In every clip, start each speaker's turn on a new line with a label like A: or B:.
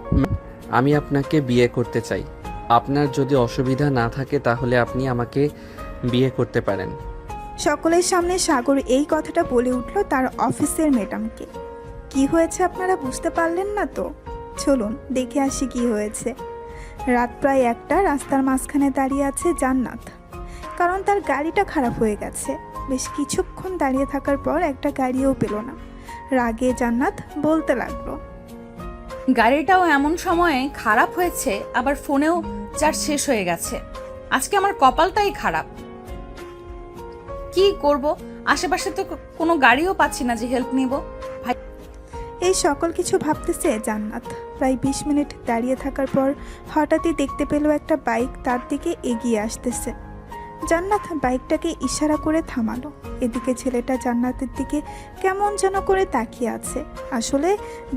A: হুম, আমি আপনাকে বিয়ে করতে চাই। আপনার যদি অসুবিধা না থাকে তাহলে আপনি আমাকে বিয়ে করতে পারেন।
B: সকলের সামনে সাগর এই কথাটা বলে উঠল তার অফিসের ম্যাডামকে। কি হয়েছে আপনারা বুঝতে পারলেন না তো? চলুন দেখে আসি কি হয়েছে। রাত প্রায় 1টা, রাস্তার মাঝখানে দাঁড়িয়ে আছে জান্নাত, কারণ তার গাড়িটা খারাপ হয়ে গেছে। বেশ কিছুক্ষণ দাঁড়িয়ে থাকার পর একটা গাড়িও পেল না। রাগে জান্নাত বলতে লাগলো,
C: গাড়িটাও এমন সময়ে খারাপ হয়েছে, আবার ফোনেও চার্জ শেষ হয়ে গেছে। আজকে আমার কপালটাই খারাপ। কি করব, আশেপাশে তো কোনো গাড়িও পাচ্ছি না যে হেল্প নিব। ভাই,
B: এই সকল কিছু ভাবতেছে জান্নাত। প্রায় 20 মিনিট দাঁড়িয়ে থাকার পর হঠাৎই দেখতে পেল একটা বাইক তার দিকে এগিয়ে আসতেছে। জান্নাত বাইকটাকে ইশারা করে থামালো। এদিকে ছেলেটা জান্নাতের দিকে কেমন যেন করে তাকিয়ে আছে। আসলে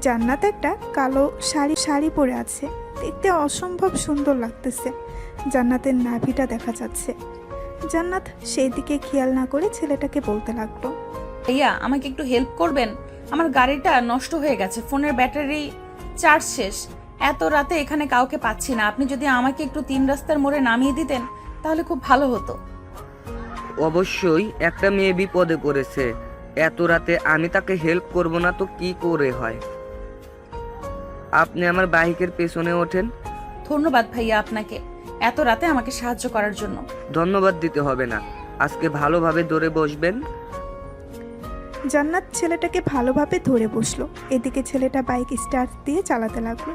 B: জান্নাত একটা কালো শাড়ি পরে আছে, দেখতে অসম্ভব সুন্দর লাগতেছে। জান্নাতের নাভিটা দেখা যাচ্ছে। জান্নাত সেই দিকে খেয়াল না করে ছেলেটাকে বলতে লাগলো,
C: ভাইয়া আমাকে একটু হেল্প করবেন? আমার গাড়িটা নষ্ট হয়ে গেছে, ফোনের ব্যাটারি চার্জ শেষ। এত রাতে এখানে কাউকে পাচ্ছি না। আপনি যদি আমাকে একটু 3 রাস্তার মোড়ে নামিয়ে দিতেন তাহলে খুব ভালো হতো।
D: অবশ্যই, একটা মেয়ে বিপদে পড়েছে, এত রাতে আমি তাকে হেল্প করব না তো কি করে হয়। আপনি আমার বাইকের পেছনে ওঠেন।
C: ধন্যবাদ ভাইয়া আপনাকে, এত রাতে আমাকে সাহায্য করার জন্য।
D: ধন্যবাদ দিতে হবে না, আজকে ভালোভাবে ধরে বসবেন।
B: জান্নাত ছেলেটাকে ভালোভাবে ধরে বসলো। এদিকে ছেলেটা বাইক স্টার্ট দিয়ে চালাতে লাগলো।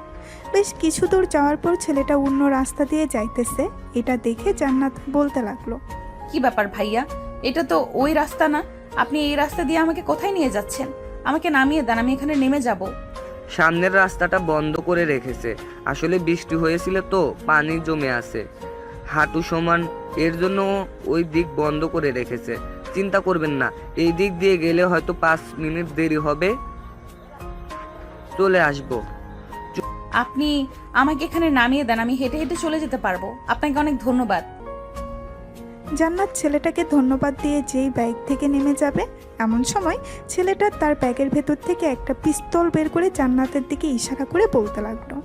B: বেশ কিছু দূর যাওয়ার পর ছেলেটা অন্য রাস্তা দিয়ে যাইতেছে। এটা দেখে জান্নাত বলতে লাগলো,
C: কি ব্যাপার ভাইয়া, এটা তো ওই রাস্তা না। আপনি এই রাস্তা দিয়ে আমাকে কোথায় নিয়ে যাচ্ছেন? আমাকে নামিয়ে দেন, আমি এখানে নেমে যাব।
D: সামনের রাস্তাটা বন্ধ করে রেখেছে, আসলে বৃষ্টি হয়েছিল তো পানি জমে আছে হাঁটু সমান, এর জন্য ওই দিক বন্ধ করে রেখেছে। চিন্তা করবেন না, এই দিক দিয়ে গেলে হয়তো 5 মিনিট দেরি হবে, চলে আসবো।
C: আপনি আমাকে এখানে নামিয়ে দেন, আমি হেঁটে হেঁটে চলে যেতে পারবো। আপনাকে অনেক ধন্যবাদ।
B: জান্নাত ছেলেটাকে ধন্যবাদ দিয়ে যেই বাইক থেকে নেমে যাবে, এমন সময় ছেলেটা তার ব্যাগের ভেতর থেকে একটা পিস্তল বের করে জান্নাতের দিকে ইশারা করে বলতে লাগলো,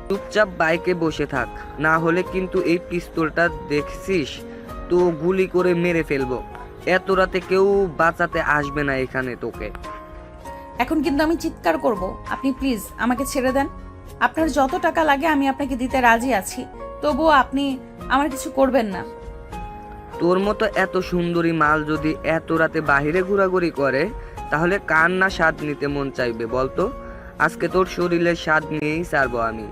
D: চুপচাপ বাইকে বসে থাক, না হলে কিন্তু এই পিস্তলটা দেখছিস তো গুলি করে মেরে ফেলবো। এত রাতে কেউ বাঁচাতে আসবে না এখানে তোকে।
C: এখন কিন্তু আমি চিৎকার করব। আপনি প্লিজ আমাকে ছেড়ে দেন। আপনার যত টাকা লাগে আমি আপনাকে দিতে রাজি আছি, তবুও আপনি আমার কিছু করবেন না।
D: তোর মতো এত সুন্দরী মাল যদি এত রাতে বাহিরে ঘোরাঘুরি করে তাহলে কার না স্বাদ নিতে মন চাইবে বলতো। আজকে তোর শরীরের স্বাদ নিয়েই ছাড়বো আমি।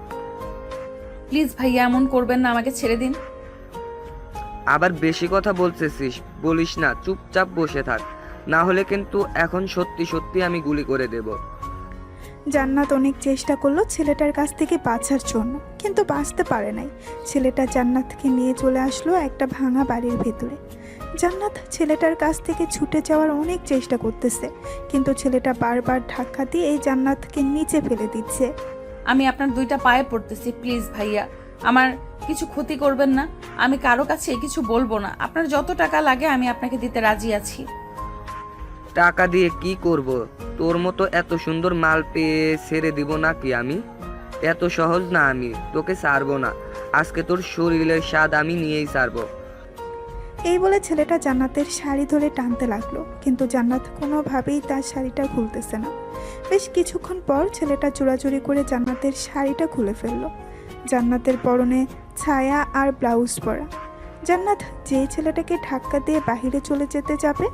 C: প্লিজ ভাইয়া এমন করবেন না, আমাকে ছেড়ে দিন।
D: আবার বেশি কথা বলতেছিস, বলিস না, চুপচাপ বসে থাক, না হলে কিন্তু এখন সত্যি সত্যি আমি গুলি করে দেব।
B: জান্নাত অনেক চেষ্টা করলো ছেলেটার কাছ থেকে বাঁচার জন্য, কিন্তু বাঁচতে পারে নাই। ছেলেটা জান্নাতকে নিয়ে চলে আসলো একটা ভাঙা বাড়ির ভেতরে। জান্নাত ছেলেটার কাছ থেকে ছুটে যাওয়ার অনেক চেষ্টা করতেছে, কিন্তু ছেলেটা বারবার ধাক্কা দিয়ে এই জান্নাতকে নিচে ফেলে দিচ্ছে।
C: আমি আপনার 2টা পায়ে পড়তেছি, প্লিজ ভাইয়া আমার কিছু ক্ষতি করবেন না। আমি কারো কাছে কিছু বলবো না। আপনার যত টাকা লাগে আমি আপনাকে দিতে রাজি আছি।
D: টাকা দিয়ে কি করব? তোর মতো এত সুন্দর মাল পেয়ে ছেড়ে দিব নাকি আমি? এত সহজ না, আমি তোকে ছাড়বো না। আজকে তোর শরীরের স্বাদ আমি নিয়েই ছাড়বো।
B: এই বলে ছেলেটা জান্নাতের শাড়ি ধরে টানতে লাগলো, কিন্তু জান্নাত কোনোভাবেই তার শাড়িটা খুলতেছে না। বেশ কিছুক্ষণ পর ছেলেটা চোরাচুরি করে জান্নাতের শাড়িটা খুলে ফেললো। জান্নাতের পরনে ছায়া আর ব্লাউজ পরা। জান্নাত যে ছেলেটাকে ধাক্কা দিয়ে বাহিরে চলে যেতে যাবে,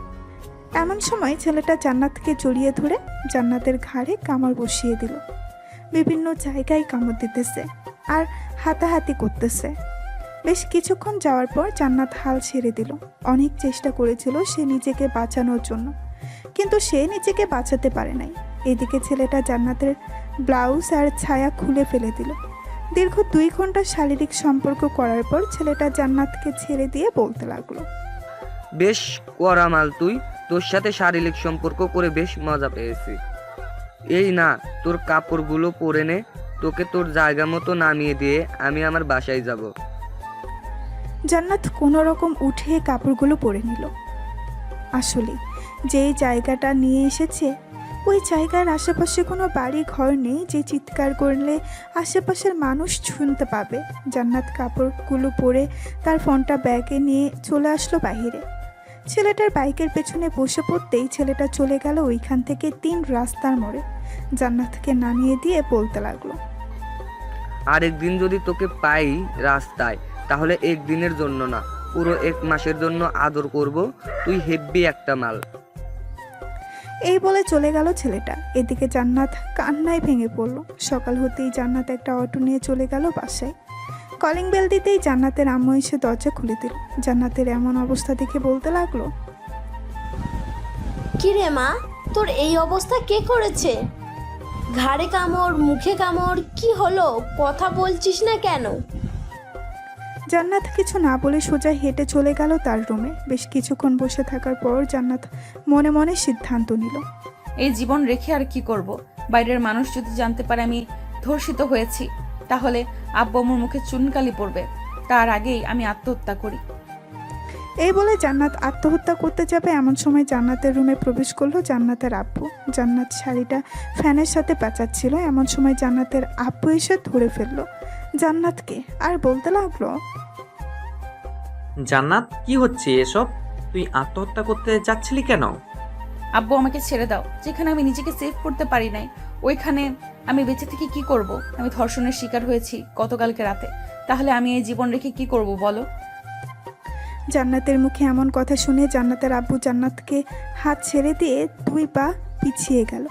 B: এমন সময় ছেলেটা জান্নাতকে জড়িয়ে ধরে জান্নাতের ঘাড়ে কামড় বসিয়ে দিল। বিভিন্ন জায়গায় কামড় দিতেছে আর হাতাহাতি করতেছে। বেশ কিছুক্ষণ যাওয়ার পর জান্নাত হাল ছেড়ে দিল। অনেক চেষ্টা করেছিল সে নিজেকে বাঁচানোর জন্য, কিন্তু সে নিজেকে বাঁচাতে পারে নাই। এদিকে ছেলেটা জান্নাতের ব্লাউজ আর ছায়া খুলে ফেলে দিল। দীর্ঘ 2 ঘন্টা শারীরিক সম্পর্ক করার পর ছেলেটা জান্নাতকে ছেড়ে দিয়ে বলতে লাগলো,
D: বেশ কড়া মাল তুই, তোর সাথে শারীরিক সম্পর্ক করে বেশ মজা পেয়েছি। এই না, তোর কাপড়গুলো পরে নে, তোকে তোর জায়গা মতো নামিয়ে দিয়ে আমি আমার বাসায় যাব।
B: জান্নাত কোনো রকম উঠে কাপড়গুলো পরে নিল। আসলে যেই জায়গাটা নিয়ে এসেছে ওই জায়গার আশেপাশে কোনো বাড়ি ঘর নেই যে চিৎকার করলে আশেপাশের মানুষ শুনতে পাবে। জান্নাত কাপড়গুলো পরে তার ফোনটা ব্যাগে নিয়ে চলে আসলো বাইরে। ছেলেটার বাইকের পেছনে বসে পড়তেই ছেলেটা চলে গেল ওইখান থেকে 3 রাস্তার মোড়ে। জান্নাতকে নামিয়ে দিয়ে বলতে লাগলো,
D: আরেকদিন যদি তোকে পাই রাস্তায়, তাহলে একদিনের জন্য না, পুরো 1 মাসের জন্য আদর করব। তুই হেব্বি একটা মাল।
B: এই বলে চলে গেল ছেলেটা। এদিকে জান্নাত কান্নায় ভেঙে পড়ল। সকাল হতেই জান্নাত একটা অটো নিয়ে চলে গেল বাসায়। কলিং বেল দিতেই জান্নাতের আম্মু এসে দরজা খুলে দিল। জান্নাতের এমন অবস্থা দেখে বলতে লাগলো,
E: কি রে মা, তোর এই অবস্থা কে করেছে? ঘাড়ে কামড়, মুখে কামড়, কি হলো? কথা বলছিস না কেন?
B: জান্নাত কিছু না বলে সোজা হেঁটে চলে গেল তার রুমে। বেশ কিছুক্ষণ বসে থাকার পর জান্নাত মনে মনে সিদ্ধান্ত নিল,
C: এই জীবন রেখে আর কি করব? বাইরের মানুষ যদি জানতে পারে আমি ধর্ষিত হয়েছি, তাহলে আব্বু আম্মুর মুখে চুনকালি পড়বে। তার আগেই আমি আত্মহত্যা করি।
B: এই বলে জান্নাত আত্মহত্যা করতে যাবে এমন সময় জান্নাতের রুমে প্রবেশ করলো জান্নাতের আব্বু। জান্নাত শাড়িটা ফ্যানের সাথে পেঁচাচ্ছিল। এমন সময় জান্নাতের আব্বু এসে ধরে ফেললো জান্নাতকে আর বলতে লাগলো,
F: জান্নাত, কি হচ্ছে এসব? তুই আত্মহত্যা করতে যাচ্ছিলি কেন?
C: আব্বু আমাকে ছেড়ে দাও। যেখানে আমি নিজেকে সেভ করতে পারি নাই, ওইখানে আমি বেঁচে থেকে কি করব? আমি ধর্ষণের শিকার হয়েছি গতকালকে রাতে। তাহলে আমি এই জীবন রেখে কি করব বলো?
B: জান্নাতের মুখে এমন কথা শুনে জান্নাতের আব্বু জান্নাতকে হাত ছেড়ে দিয়ে 2 পা পিছিয়ে গেল।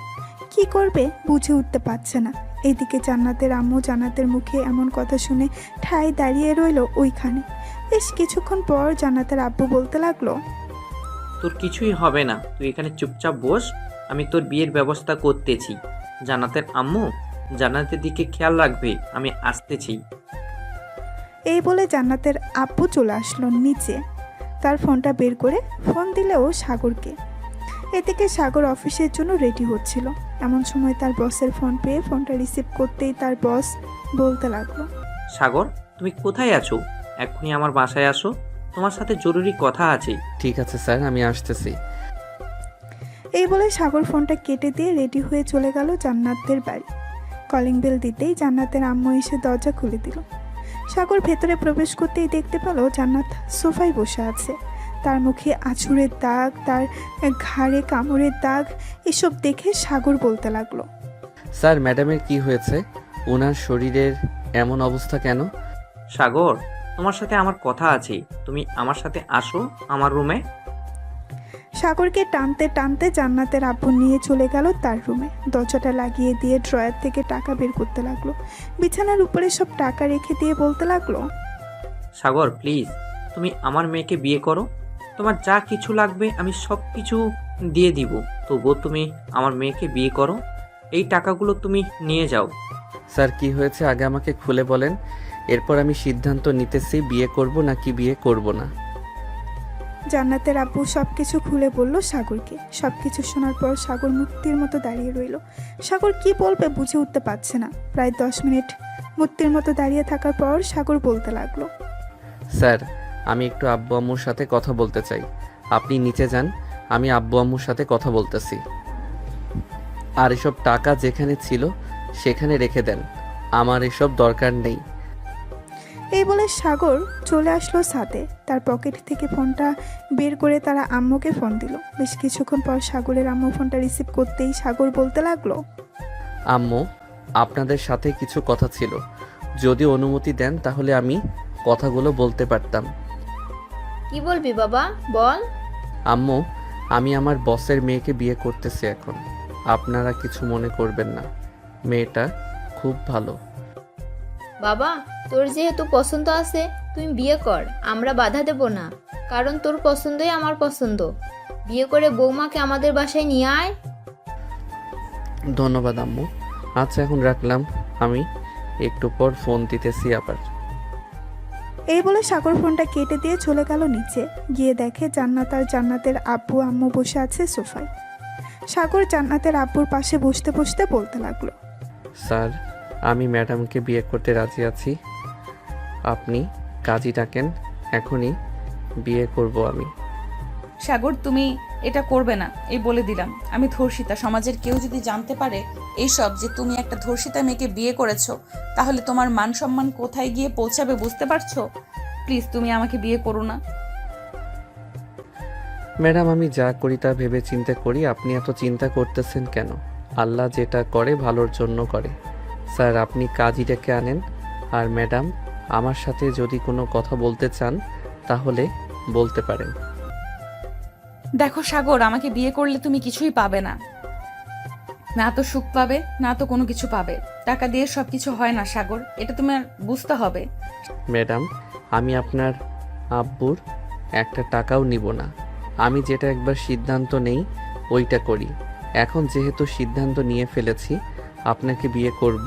B: কি করবে বুঝে উঠতে পারছে না। এইদিকে জান্নাতের আম্মু জান্নাতের মুখে এমন কথা শুনে ঠায় দাঁড়িয়ে রইল ওইখানে। বেশ কিছুক্ষণ পর জান্নাতের আব্বু বলতে লাগলো,
F: তোর কিছুই হবে না, তুই এখানে চুপচাপ বস, আমি তোর বিয়ের ব্যবস্থা করতেছি। জান্নাতের আম্মু, জান্নাতের দিকে খেয়াল রাখবে, আমি আসতেছি।
B: এই বলে জান্নাতের আব্বু চলে আসলো নিচে। তার ফোনটা বের করে ফোন দিলেও সাগরকে। এদিকে সাগর অফিসের জন্য রেডি হচ্ছিল। এমন সময় তার বসের ফোন পেয়ে ফোনটা রিসিভ করতেই তার বস বলতে লাগলো,
F: সাগর, তুমি কোথায় আছো? এখনই আমার বাসায় আসো, তোমার সাথে জরুরি কথা আছে।
A: ঠিক আছে স্যার, আমি আসতেছি।
B: এই বলে সাগর ফোনটা কেটে দিয়ে রেডি হয়ে চলে গেল জান্নাতের বাড়ি। কলিং বেল দিতেই জান্নাতের আম্মু এসে দরজা খুলে দিল। সাগর ভেতরে প্রবেশ করতেই দেখতে পেল জান্নাত সোফায় বসে আছে। তার মুখে আঁচড়ের দাগ, তার ঘাড়ে কামড়ের দাগ। এসব দেখে সাগর বলতে লাগলো,
A: স্যার, ম্যাডামের কি হয়েছে? ওনার শরীরের এমন অবস্থা কেন?
F: সাগর, তোমার সাথে আমার কথা আছে, তুমি আমার সাথে আসো আমার রুমে।
B: সাগরকে টানতে টানতে জান্নাতের আব্বু নিয়ে চলে গেল তার রুমে। দরজাটা লাগিয়ে দিয়ে ড্রয়ার থেকে টাকা বের করতে লাগলো। বিছানার উপরে সব টাকা রেখে দিয়ে বলতে লাগলো,
F: সাগর প্লিজ, তুমি আমার মেয়েকে বিয়ে করো। তোমার যা কিছু লাগবে আমি সব কিছু দিয়ে দিব, তবুও তুমি আমার মেয়েকে বিয়ে করো। এই টাকাগুলো তুমি নিয়ে যাও।
A: স্যার, কি হয়েছে আগে আমাকে খুলে বলেন, এরপর আমি সিদ্ধান্ত নিতেছি বিয়ে করব নাকি বিয়ে করব না।
B: জান্নাতের আব্বু সবকিছু খুলে বলল সাগরকে। সবকিছু শোনার পর সাগর মূর্তির মতো দাঁড়িয়ে রইল। সাগর কি বলবে বুঝে উঠতে পারছে না। প্রায় 10 মিনিট মূর্তির মতো দাঁড়িয়ে থাকার পর সাগর বলতে লাগলো,
A: স্যার, আমি একটু আব্বু আম্মুর সাথে কথা বলতে চাই। আপনি নিচে যান, আমি আব্বু আম্মুর সাথে কথা বলতেছি। আর এসব টাকা যেখানে ছিল সেখানে রেখে দেন, আমার এসব দরকার নেই।
B: এই বলে সাগর চলে আসলো ছাদে। তার পকেট থেকে ফোনটা বের করে তারা আম্মুকে ফোন দিল। বেশ কিছুক্ষণ পর সাগরের আম্মু ফোনটা রিসিভ করতেই সাগর বলতে লাগলো,
A: আম্মু, আপনাদের সাথে কিছু কথা ছিল। যদি অনুমতি দেন তাহলে আমি কথাগুলো বলতে পারতাম।
E: কি বলবি বাবা, বল।
A: আম্মু, আমি আমার বসের মেয়েকে বিয়ে করতেছি এখন। আপনারা কিছু মনে করবেন না, মেয়েটা খুব ভালো।
G: বাবা, তোর যেহেতু পছন্দ আছে তুই বিয়ে কর, আমরা বাধা দেব না, কারণ তোর পছন্দই আমার পছন্দ। বিয়ে করে বৌমাকে আমাদের বাসায় নিয়ে আয়।
A: ধন্যবাদ আম্মু। আচ্ছা, এখন রাখলাম, আমি একটু পর ফোন দিতেছি আবার।
B: এই বলে সাগর ফোনটা কেটে দিয়ে চলে গেল নিচে। গিয়ে দেখে জান্নাত আর জান্নাতের আব্বু আম্মু বসে আছে সোফায়। সাগর জান্নাতের আব্বুর পাশে বসতে বসতে বলতে লাগলো,
A: স্যার, আমি ম্যাডামকে বিয়ে করতে রাজি আছি। আপনি কাজী ডাকেন, এখনই বিয়ে করব আমি।
C: সাগর, তুমি এটা করবে না, এই বলে দিলাম। আমি ধর্ষিতা। সমাজের কেউ যদি জানতে পারে এইসব, যে তুমি একটা ধর্ষিতা মেয়েকে বিয়ে করেছো, তাহলে তোমার মান সম্মান কোথায় গিয়ে পৌঁছাবে বুঝতে পারছো? প্লিজ তুমি আমাকে বিয়ে করো না।
A: ম্যাডাম, আমি যা করি তা ভেবে চিন্তা করি, আপনি এত চিন্তা করতেছেন কেন? আল্লাহ যেটা করে ভালোর জন্য করে। স্যার, আপনি কাজই ডেকে আনেন। আর ম্যাডাম, আমার সাথে যদি কোনো কথা বলতে চান তাহলে বলতে পারেন।
C: দেখো সাগর, আমাকে বিয়ে করলে তুমি কিছুই পাবে না। না তো সুখ পাবে, না তো কোনো কিছু পাবে। টাকা দিয়ে সবকিছু হয় না সাগর, এটা তোমার বুঝতে হবে।
A: ম্যাডাম, আমি আপনার আব্বুর একটা টাকাও নিব না। আমি যেটা একবার সিদ্ধান্ত নেই ওইটা করি। এখন যেহেতু সিদ্ধান্ত নিয়ে ফেলেছি আপনাকে বিয়ে করব,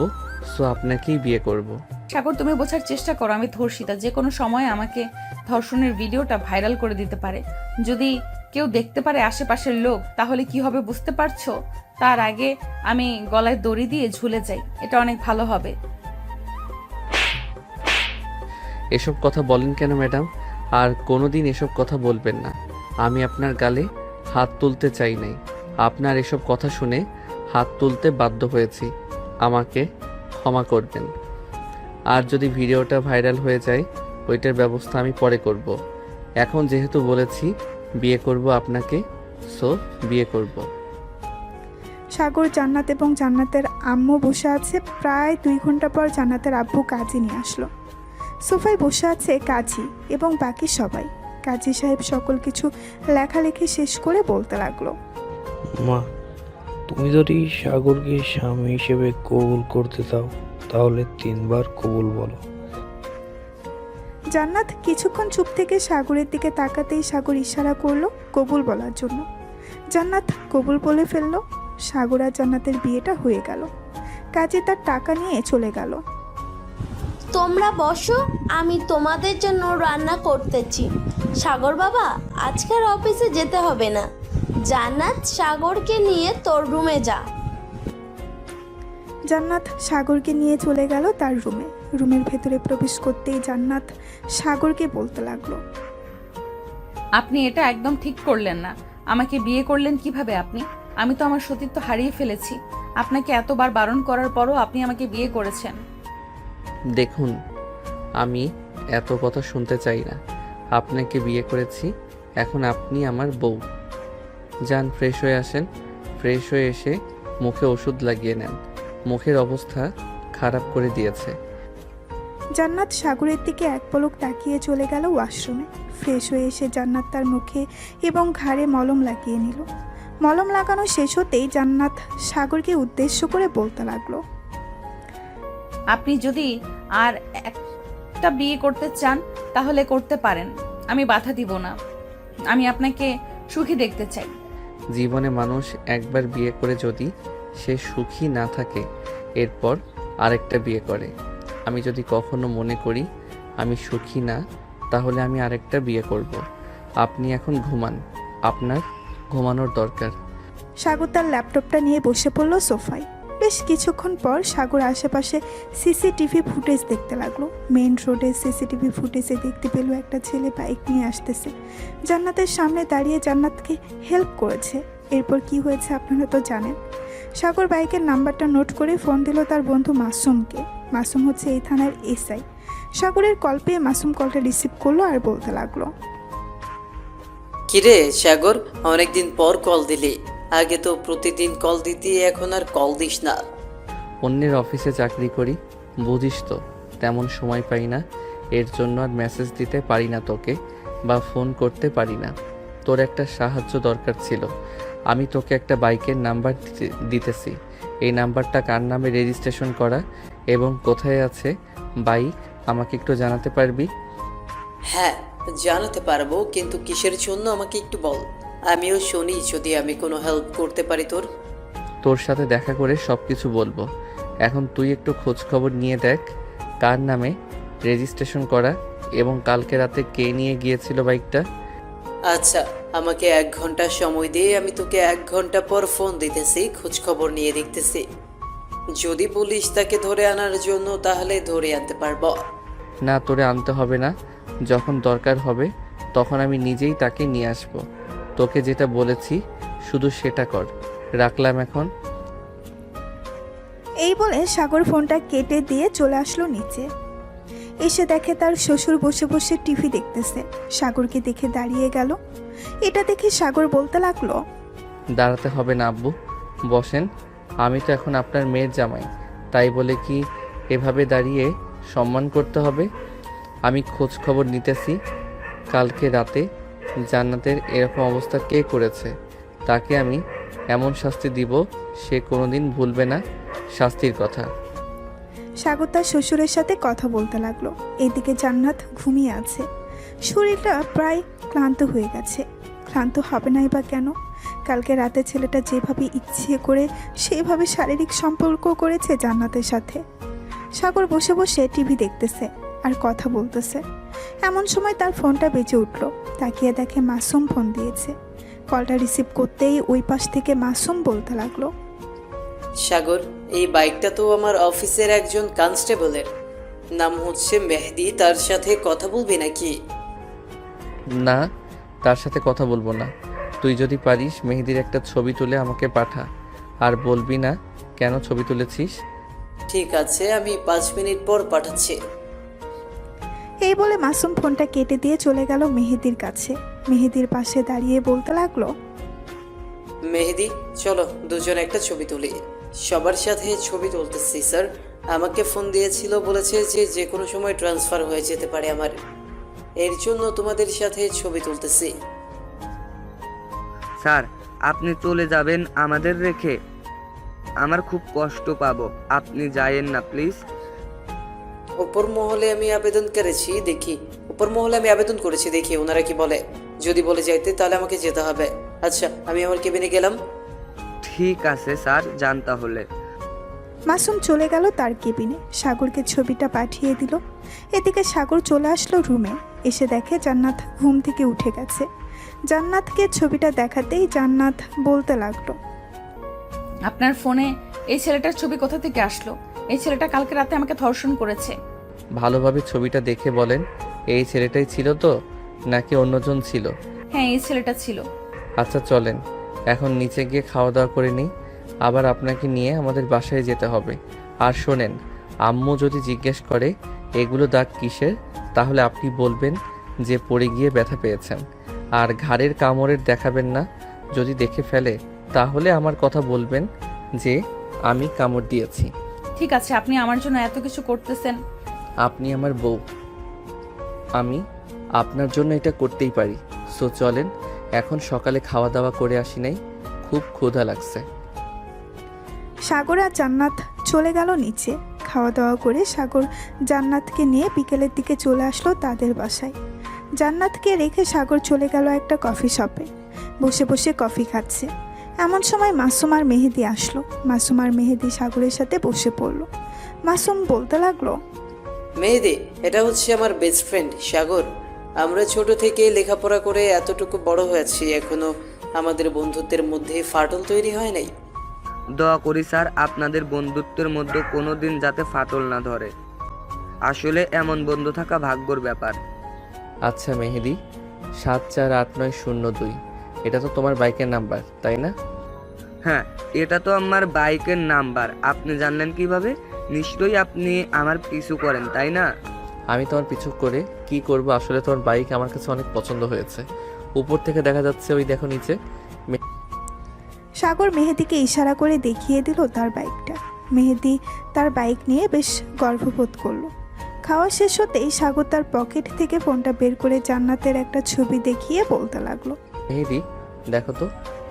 A: সো আপনাকেই বিয়ে করব।
C: সাগর, তুমি বোঝার চেষ্টা করো, আমি ধর্ষিতা। যে কোনো সময় আমাকে ধর্ষণের ভিডিওটা ভাইরাল করে দিতে পারে। যদি কেউ দেখতে পারে আশেপাশের লোক, তাহলে কি হবে বুঝতে পারছো? তার আগে আমি গলায় দড়ি দিয়ে ঝুলে যাই, এটা অনেক ভালো হবে।
A: এসব কথা বলেন কেন ম্যাডাম? আর কোনোদিন এসব কথা বলবেন না। আমি আপনার গালে হাত তুলতে চাই নাই, আপনার এসব কথা শুনে হাত তুলতে বাধ্য হয়েছি। আমাকে ক্ষমা করবেন। আর যদি ভিডিওটা ভাইরাল হয়ে যায় ওইটার ব্যবস্থা আমি পরে করব। এখন যেহেতু বলেছি বিয়ে করব আপনাকে, সো বিয়ে করব।
B: সাগর, জান্নাত এবং জান্নাতের আম্মু বসে আছে। প্রায় 2 ঘন্টা পর জান্নাতের আব্বু কাজী নিয়ে আসলো। সোফায় বসে আছে কাজী এবং বাকি সবাই। কাজী সাহেব সকল কিছু লেখালেখি শেষ করে বলতে লাগলো,
H: মা, তুমি যদি সাগরকে স্বামী হিসেবে কবুল করতে চাও তাহলে 3 বার কবুল বলো।
B: জান্নাত কিছুক্ষণ চুপ থেকে সাগরের দিকে তাকাতেই সাগর ইশারা করলো কবুল বলার জন্য। জান্নাত কবুল বলে ফেললো। সাগর আর জান্নাতের বিয়েটা হয়ে গেল। কাজী তার টাকা নিয়ে চলে গেল।
E: তোমরা বসো, আমি তোমাদের জন্য রান্না করতেছি। সাগর বাবা, আজকের অফিসে যেতে হবে না। জান্নাত, সাগরকে নিয়ে তোর রুমে যা।
B: জান্নাত সাগরকে নিয়ে চলে গেল তার রুমে। রুমের ভেতরে প্রবেশ করতেই জান্নাত সাগরকে বলতে লাগলো,
C: আপনি এটা একদম ঠিক করলেন না। আমাকে বিয়ে করলেন কিভাবে আপনি? আমি তো আমার সতীত্ব হারিয়ে ফেলেছি। আপনাকে এতবার বারণ করার পরও আপনি আমাকে বিয়ে করেছেন।
A: দেখুন, আমি এত কথা শুনতে চাই না। আপনাকে বিয়ে করেছি, এখন আপনি আমার বউ। যান, ফ্রেশ হয়ে আসেন। ফ্রেশ হয়ে এসে মুখে ওষুধ লাগিয়ে নেন, মুখের অবস্থা খারাপ করে দিয়েছে।
B: জান্নাত সাগরের দিকে এক পলক তাকিয়ে চলে গেল ওয়াশরুমে। ফ্রেশ হয়ে এসে জান্নাত তার মুখে এবং ঘাড়ে মলম লাগিয়ে নিল। মলম লাগানো শেষ হতেই জান্নাত সাগরকে উদ্দেশ্য করে বলতে লাগলো,
C: আপনি যদি আর একটা বিয়ে করতে চান তাহলে করতে পারেন, আমি বাধা দিব না। আমি আপনাকে সুখী দেখতে চাই।
A: জীবনে মানুষ একবার বিয়ে করে যদি সে সুখী না থাকে এরপর আরেকটা বিয়ে করে। আমি যদি কখনো মনে করি আমি সুখী না, তাহলে আমি আরেকটা বিয়ে করব। আপনি এখন ঘুমান, আপনার ঘুমানোর দরকার।
B: সাগর তার ল্যাপটপটা নিয়ে বসে পড়ল সোফায়। বেশ কিছুক্ষণ পর সাগর আশেপাশে সিসিটিভি ফুটেজ দেখতে লাগলো। মেইন রোডে সিসিটিভি ফুটেজে দেখতে পেল একটা ছেলে বাইক নিয়ে আসতেছে। জান্নাতের সামনে দাঁড়িয়ে জান্নাতকে হেল্প করেছে। এরপর কি হয়েছে আপনারা তো জানেন। সাগর বাইকের নাম্বারটা নোট করে ফোন দিল তার বন্ধু মাসুমকে। মাসুম হচ্ছে এই থানার এসআই। সাগরের কল পেয়ে মাসুম কলটা রিসিভ করলো আর বলতে লাগলো,
I: কিরে সাগর, অনেকদিন পর কল দিলি। আগে তো প্রতিদিন কল দিতি, এখন আর কল দিস না।
A: অন্যের অফিসে চাকরি করি, বুঝিস তো, তেমন সময় পাই না। এর জন্য আর মেসেজ দিতে পারি না তোকে, বা ফোন করতে পারি না। তোর একটা সাহায্য দরকার ছিল। আমি তোকে একটা বাইকের নাম্বার দিতেছি। এই নাম্বারটা কার নামে রেজিস্ট্রেশন করা এবং কোথায় আছে বাইক আমাকে একটু জানাতে পারবি?
I: হ্যাঁ, জানাতে পারবো, কিন্তু কিসের জন্য আমাকে একটু বল। আমিও শুনি যদি আমি কোনো হেল্প করতে পারি তোর।
A: তোর সাথে দেখা করে সব কিছু বলবো। এখন তুই একটু খোঁজ খবর নিয়ে দেখ কার নামে রেজিস্ট্রেশন করা এবং কালকে রাতে কে নিয়ে গিয়েছিল বাইকটা।
I: আচ্ছা, আমাকে 1 ঘন্টা সময় দিয়ে আমি তোকে 1 ঘন্টা পর ফোন দিতেছি, খোঁজ খবর নিয়ে দেখতেছি। যদি বলিস তাকে ধরে আনার জন্য তাহলে ধরে আনতে পারবো।
A: না, তোরে আনতে হবে না। যখন দরকার হবে তখন আমি নিজেই তাকে নিয়ে আসবো। তোকে যেটা বলেছি শুধু সেটা কর। রাখলাম এখন।
B: এই বলে সাগর ফোনটা কেটে দিয়ে চলে আসলো নিচে। এসে দেখে তার শ্বশুর বসে বসে টিভি দেখতেছে। সাগরকে দেখে দাঁড়িয়ে গেল। এটা দেখে সাগর বলতে লাগলো,
A: দাঁড়াতে হবে না আব্বু, বসেন। আমি তো এখন আপনার মেয়ের জামাই, তাই বলে কি এভাবে দাঁড়িয়ে সম্মান করতে হবে? আমি খোঁজ খবর নিতেছি কালকে রাতে জান্নাতের এরকম অবস্থা কে করেছে। তাকে আমি এমন শাস্তি দিব সে কোনোদিন ভুলবে না শাস্তির কথা।
B: সাগর তার শ্বশুরের সাথে কথা বলতে লাগলো। এদিকে জান্নাত ঘুমিয়ে আছে। শরীরটা প্রায় ক্লান্ত হয়ে গেছে। ক্লান্ত হবে নাই বা কেন? কালকে রাতে ছেলেটা যেভাবে ইচ্ছে করে সেভাবে শারীরিক সম্পর্ক করেছে জান্নাতের সাথে। সাগর বসে বসে টিভি দেখতেছে আর কথা বলতেছে। এমন সময় তার ফোনটা বেজে উঠল। তাকিয়ে দেখে মাসুম ফোন দিয়েছে। কলটা রিসিভ করতেই ওই পাশ থেকে মাসুম বলতে লাগলো,
I: সাগর, এই বাইকটা তো আমার অফিসের একজন কনস্টেবলের, নাম হচ্ছে মেহেদি। তার সাথে কথা বলবি নাকি?
A: না, তার সাথে কথা বলবো না। তুই যদি পারিস মেহেদির একটা ছবি তুলে আমাকে পাঠা, আর বলবি না কেন ছবি তুলেছিস।
I: ঠিক আছে, আমি 5 মিনিট পর পাঠাচ্ছি।
B: এই বলে মাসুম ফোনটা কেটে দিয়ে চলে গেল মেহেদির কাছে। মেহেদির পাশে দাঁড়িয়ে বলতে লাগলো,
I: মেহেদি, চলো দুজন একটা ছবি তুলি। সবার সাথে ছবি তুলতেছি স্যার। আমাকে ফোন দিয়েছিল, বলেছে যে যে কোনো সময় ট্রান্সফার হয়ে যেতে পারে আমার, এর জন্য তোমাদের সাথে ছবি তুলতেছি।
D: স্যার, আপনি চলে যাবেন আমাদের রেখে? আমার খুব কষ্ট পাবো, আপনি যায়েন না প্লিজ।
I: উপর মহলে আমি আবেদন করেছি, দেখি ওনারা কি বলে। যদি বলে যাইতে তাহলে আমাকে যেতে হবে। আচ্ছা, আমি আমার কেবিনে গেলাম।
D: ঠিক আছে স্যার, যান তাহলে।
B: মাসুম চলে গেল তার কেবিনে। সাগরকে ছবিটা পাঠিয়ে দিল। এদিকে সাগর চলে আসলো রুমে। এসে দেখে জান্নাত ঘুম থেকে উঠে গেছে। জান্নাতকে ছবিটা দেখাতেই জান্নাত বলতে লাগলো,
C: আপনার ফোনে এই ছেলেটার ছবি কোথা থেকে আসলো? এই ছেলেটা কালকে রাতে আমাকে ধর্ষণ করেছে।
A: ভালোভাবে ছবিটা দেখে বলেন, এই ছেলেটাই ছিল তো নাকি অন্যজন ছিল?
C: হ্যাঁ, এই ছেলেটা ছিল।
A: আচ্ছা চলেন এখন নিচে গিয়ে খাওয়া দাওয়া করে নিই, আবার আপনাকে নিয়ে আমাদের বাসায় যেতে হবে। আর শোনেন, আম্মু যদি জিজ্ঞেস করে এগুলো দাগ কিসের, তাহলে আপনি বলবেন যে পড়ে গিয়ে ব্যথা পেয়েছেন। আর ঘাড়ের কামড়ের দেখাবেন না। যদি দেখে ফেলে তাহলে আমার কথা বলবেন যে আমি কামড় দিয়েছি।
C: ঠিক আছে, আপনি আমার জন্য এত কিছু করতেছেন।
A: আপনি আমার বউ, আমি আপনার জন্য এটা করতেই পারি। সো চলেন, এখন সকালে খাওয়া দাওয়া করে আসি নাই, খুব ক্ষুধা লাগছে।
B: সাগর আর জান্নাত চলে গেল নিচে। খাওয়া দাওয়া করে সাগর জান্নাতকে নিয়ে বিকেলের দিকে চলে আসলো তাদের বাসায়। জান্নাতকে রেখে সাগর চলে গেল একটা কফি শপে। বসে বসে কফি খাচ্ছে। এমন সময় মাসুম আর মেহেদি আসলো। মাসুম আর মেহেদি সাগরের সাথে বসে পড়লো। মাসুম বলতে লাগলো,
I: মেহেদি, এটা হচ্ছে আমার বেস্ট ফ্রেন্ড সাগর। আমরা ছোট থেকে লেখাপড়া করে এতটুকু বড় হয়েছি, এখনো আমাদের বন্ধুত্বের মধ্যে ফাটল তৈরি হয় নাই।
D: দোয়া করি স্যার, আপনাদের বন্ধুত্বের মধ্যে কোনো দিন যাতে ফাটল না ধরে। আসলে এমন বন্ধু থাকা ভাগ্যর ব্যাপার।
A: আচ্ছা মেহেদি, 748902, এটা তো তোমার বাইকের নাম্বার তাই না?
D: হ্যাঁ, এটা তো আমার বাইকের নাম্বার। আপনি জানলেন কিভাবে? নিশ্চয়ই আপনি আমার পিছু করেন, তাই না?
A: আমি তোমার পিছু করে কি করব? আসলে তোমার বাইক আমার কাছে অনেক পছন্দ হয়েছে। উপর থেকে দেখা যাচ্ছে, ওই দেখো নিচে।
B: সাগর মেহেদিকে ইশারা করে দেখিয়ে দিল তার বাইকটা। মেহেদি তার বাইক নিয়ে বেশ গর্ববোধ করলো। খাওয়া শেষ হতেই সাগর তার পকেট থেকে ফোনটা বের করে জান্নাতের একটা ছবি দেখিয়ে বলতে লাগলো,
A: মেহেদি, দেখো তো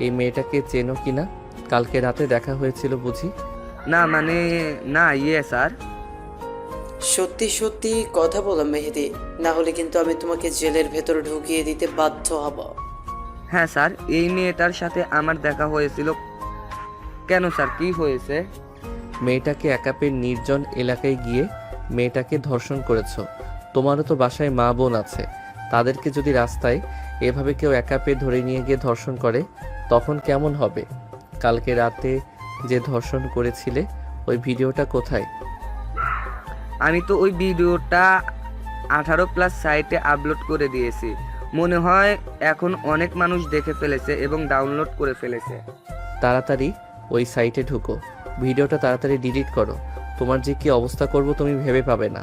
A: এই মেয়েটাকে চেনো কিনা? কালকে রাতে দেখা হয়েছিল বুঝি?
D: না মানে, না স্যার।
I: সত্যি সত্যি কথা বলো মেহেদি, না হলে কিন্তু আমি তোমাকে জেলের ভেতর ঢুকিয়ে দিতে বাধ্য হব।
D: হ্যাঁ স্যার, এই মেয়েটার সাথে আমার দেখা হয়েছিল। কেন স্যার, কি হয়েছে?
A: মেয়েটাকে একা পেয়ে নির্জন এলাকায় গিয়ে মেয়েটাকে ধর্ষণ করেছো। তোমারও তো বাসায় মা বোন আছে, তাদেরকে যদি রাস্তায় এভাবে কেউ একা পেয়ে ধরে নিয়ে গিয়ে ধর্ষণ করে তখন কেমন হবে? কালকে রাতে যে ধর্ষণ করেছিলে ওই ভিডিওটা কোথায়?
D: আমি তো ওই ভিডিওটা 18+ সাইটে আপলোড করে দিয়েছি। মনে হয় এখন অনেক মানুষ দেখে ফেলেছে এবং ডাউনলোড করে ফেলেছে।
A: তাড়াতাড়ি ওই সাইটে ঢুকো, ভিডিওটা তাড়াতাড়ি ডিলিট করো। তোমার যে কি অবস্থা করব তুমি ভেবে পাবে না।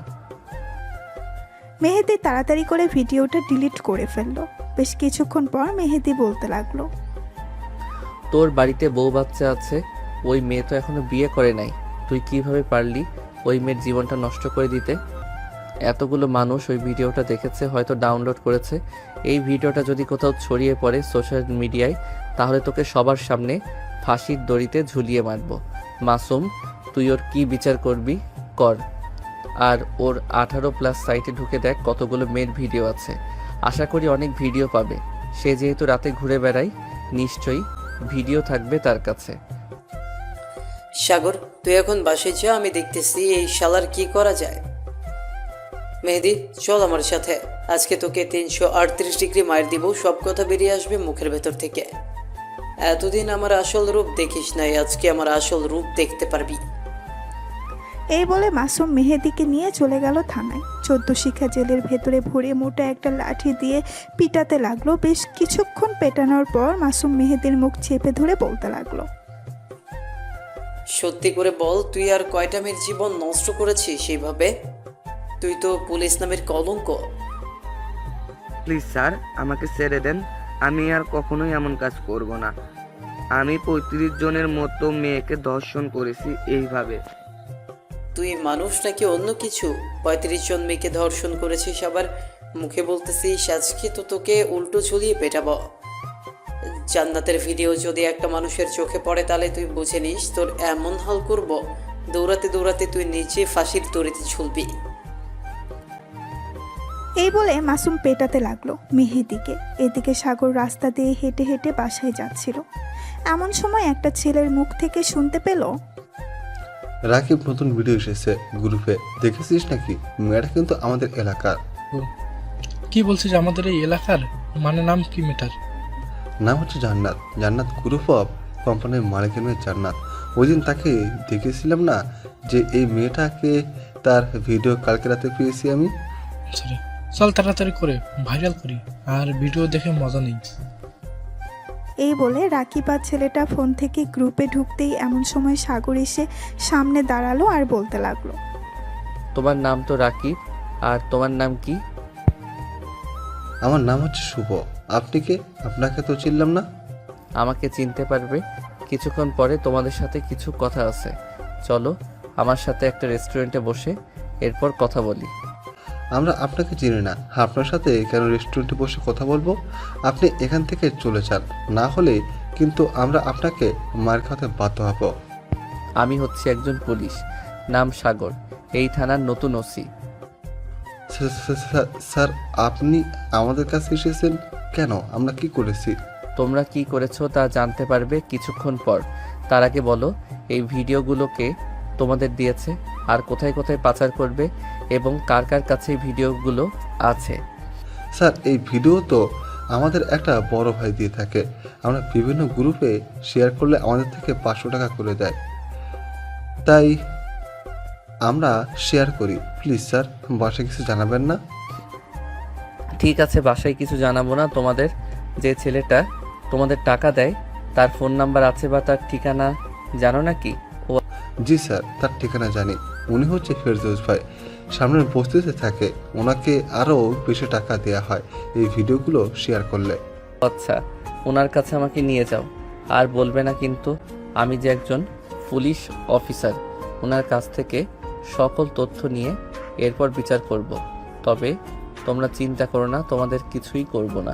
B: মেহেদি তাড়াতাড়ি করে ভিডিওটা ডিলিট করে ফেললো। বেশ কিছুক্ষণ পর মেহেদি বলতে লাগলো,
A: তোর বাড়িতে বউ বাচ্চা আছে, ওই মেয়ে তো এখনো বিয়ে করে নাই। তুই কিভাবে পারলি ওই মেয়ের জীবনটা নষ্ট করে দিতে? এতগুলো মানুষ ওই ভিডিওটা দেখেছে, হয়তো ডাউনলোড করেছে। এই ভিডিওটা যদি কোথাও ছড়িয়ে পড়ে সোশ্যাল মিডিয়ায়, তাহলে তোকে সবার সামনে ফাঁসির দড়িতে ঝুলিয়ে মারব। মাসুম, তুই ওর কি বিচার করবি কর। আর ওর 18+ সাইটে ঢুকে দেখ কতগুলো মেয়ের ভিডিও আছে। আশা করি অনেক ভিডিও পাবে। সে যেহেতু রাতে ঘুরে বেড়ায়, নিশ্চয়ই ভিডিও থাকবে তার কাছে।
I: সাগর, তুই এখন বাসায় যা, আমি দেখতেছি এই শালার কি করা যায়। মেহেদি, চল আমার সাথে। আজকে তোকে 338 ডিগ্রি মার দিব, সব কথা বেরিয়ে আসবে মুখের ভেতর থেকে। এতদিন আমার আসল রূপ দেখিস নাই, আজকে আমার আসল রূপ দেখতে পারবি।
B: এই বলে মাসুম মেহেদিকে নিয়ে চলে গেল থানায়। 14 শিক্ষা জেলের ভেতরে ভরে মোটা একটা লাঠি দিয়ে পিটাতে লাগলো। বেশ কিছুক্ষণ পেটানোর পর মাসুম মেহেদির মুখ চেপে ধরে বলতে লাগলো,
I: সত্যি করে বল, তুই আর কয়টা মেয়ের জীবন নষ্ট করেছিস সেইভাবে? তুই তো পুলিশ নামের কলঙ্ক।
D: প্লিজ স্যার, আমাকে ছেড়ে দেন। আমি আর কখনোই এমন কাজ করব না। আমি 35 জনের মতো মেয়েকে ধর্ষণ করেছি এইভাবে।
I: তুই মানুষ নাকি অন্য কিছু? 35 জন মেয়েকে ধর্ষণ করেছিস, আবার মুখে বলতেছিস আজকে তো তোকে উল্টো ঝুলিয়ে পেটাবো। জান্নাতের ভিডিও যদি একটা মানুষের চোখে পড়ে তাহলে তুই বুঝে নিস তোর এমন হাল করব, দৌড়াতে দৌড়াতে তুই নিচে ফাঁসির দড়িতে ঝুলবি।
B: এই বলে মাসুম পেটাতে লাগলো মেহেদিকে। এদিকে সাগর রাস্তা দিয়ে হেঁটে হেঁটে বাসায় যাচ্ছিল। এমন সময় একটা ছেলের মুখ থেকে শুনতে পেল,
J: রাকিব নতুন ভিডিও এসেছে গ্রুপে, দেখেছিস নাকি? মেয়েটা কিন্তু আমাদের এলাকার।
H: কি বলছিস আমাদের এই এলাকার? মানে নাম কি মেটার?
J: নাম হচ্ছে জান্নাত। জান্নাত গ্রুপ অফ কোম্পানির মালিকের মেয়ে জান্নাত। ওই দিন তাকে দেখেছিলাম না, যে এই মেয়েটাকে তার ভিডিও কালকে রাতে পেয়েছি আমি।
H: সরি, চল তাড়াতাড়ি করে ভাইরাল করি, আর ভিডিও দেখে মজা নেই।
B: এই বলে রাকিব আর ছেলেটা ফোন থেকে গ্রুপে ঢুকতেই এমন সময় সাগর এসে সামনে দাঁড়ালো আর বলতে লাগলো,
A: তোমার নাম তো রাকিব, আর তোমার নাম কি?
J: আমার নাম হচ্ছে শুভ। আপনি কে? আপনাকে তো চিনলাম না।
A: আমাকে চিনতে পারবে কিছুক্ষণ পরে। তোমাদের সাথে কিছু কথা আছে, চলো আমার সাথে একটা রেস্টুরেন্টে বসে এরপর কথা বলি।
J: আমরা আপনাকে চিনি না, আপনার সাথে কেন রেস্টুরেন্টে বসে কথা বলবো? আপনি এখান থেকে চলে যান, না হলে কিন্তু আমরা আপনাকে মার খাওয়াতে বাধ্য হব।
A: আমি হচ্ছে একজন পুলিশ, নাম সাগর, এই থানার নতুন ওসি।
J: স্যার, আপনি আমাদের কাছে এসেছেন কেন? আমরা কি করেছি?
A: তোমরা কি করেছো তা জানতে পারবে কিছুক্ষণ পর। তার আগে বলো, এই ভিডিওগুলোকে তোমাদের দিয়েছে, আর কোথায় কোথায় পাচার করবে, এবং কার কার কাছে এই ভিডিওগুলো আছে?
J: স্যার, এই ভিডিও তো আমাদের একটা বড় ভাই দিয়ে থাকে। আমরা বিভিন্ন গ্রুপে শেয়ার করলে আমাদের থেকে 500 টাকা করে দেয়, তাই আমরা শেয়ার করি। প্লিজ স্যার, বাসায় কিছু জানাবেন না?
A: ঠিক আছে, বাসায় কিছু জানাবো না। তোমাদের যে ছেলেটা তোমাদের টাকা দেয় তার ফোন নাম্বার আছে বা তার ঠিকানা জানো নাকি?
J: জি স্যার, তার ঠিকানা জানি। উনি হচ্ছে ফেরদৌস ভাই, সামনের বস্তিতে থাকে। ওনাকে আরও বেশি টাকা দেওয়া হয় এই ভিডিওগুলো শেয়ার করলে।
A: আচ্ছা, ওনার কাছে আমাকে নিয়ে যাও। আর বলবে না কিন্তু আমি যে একজন পুলিশ অফিসার। ওনার কাছ থেকে সকল তথ্য নিয়ে এরপর বিচার করব। তবে তোমরা চিন্তা করো না, তোমাদের কিছুই করব না।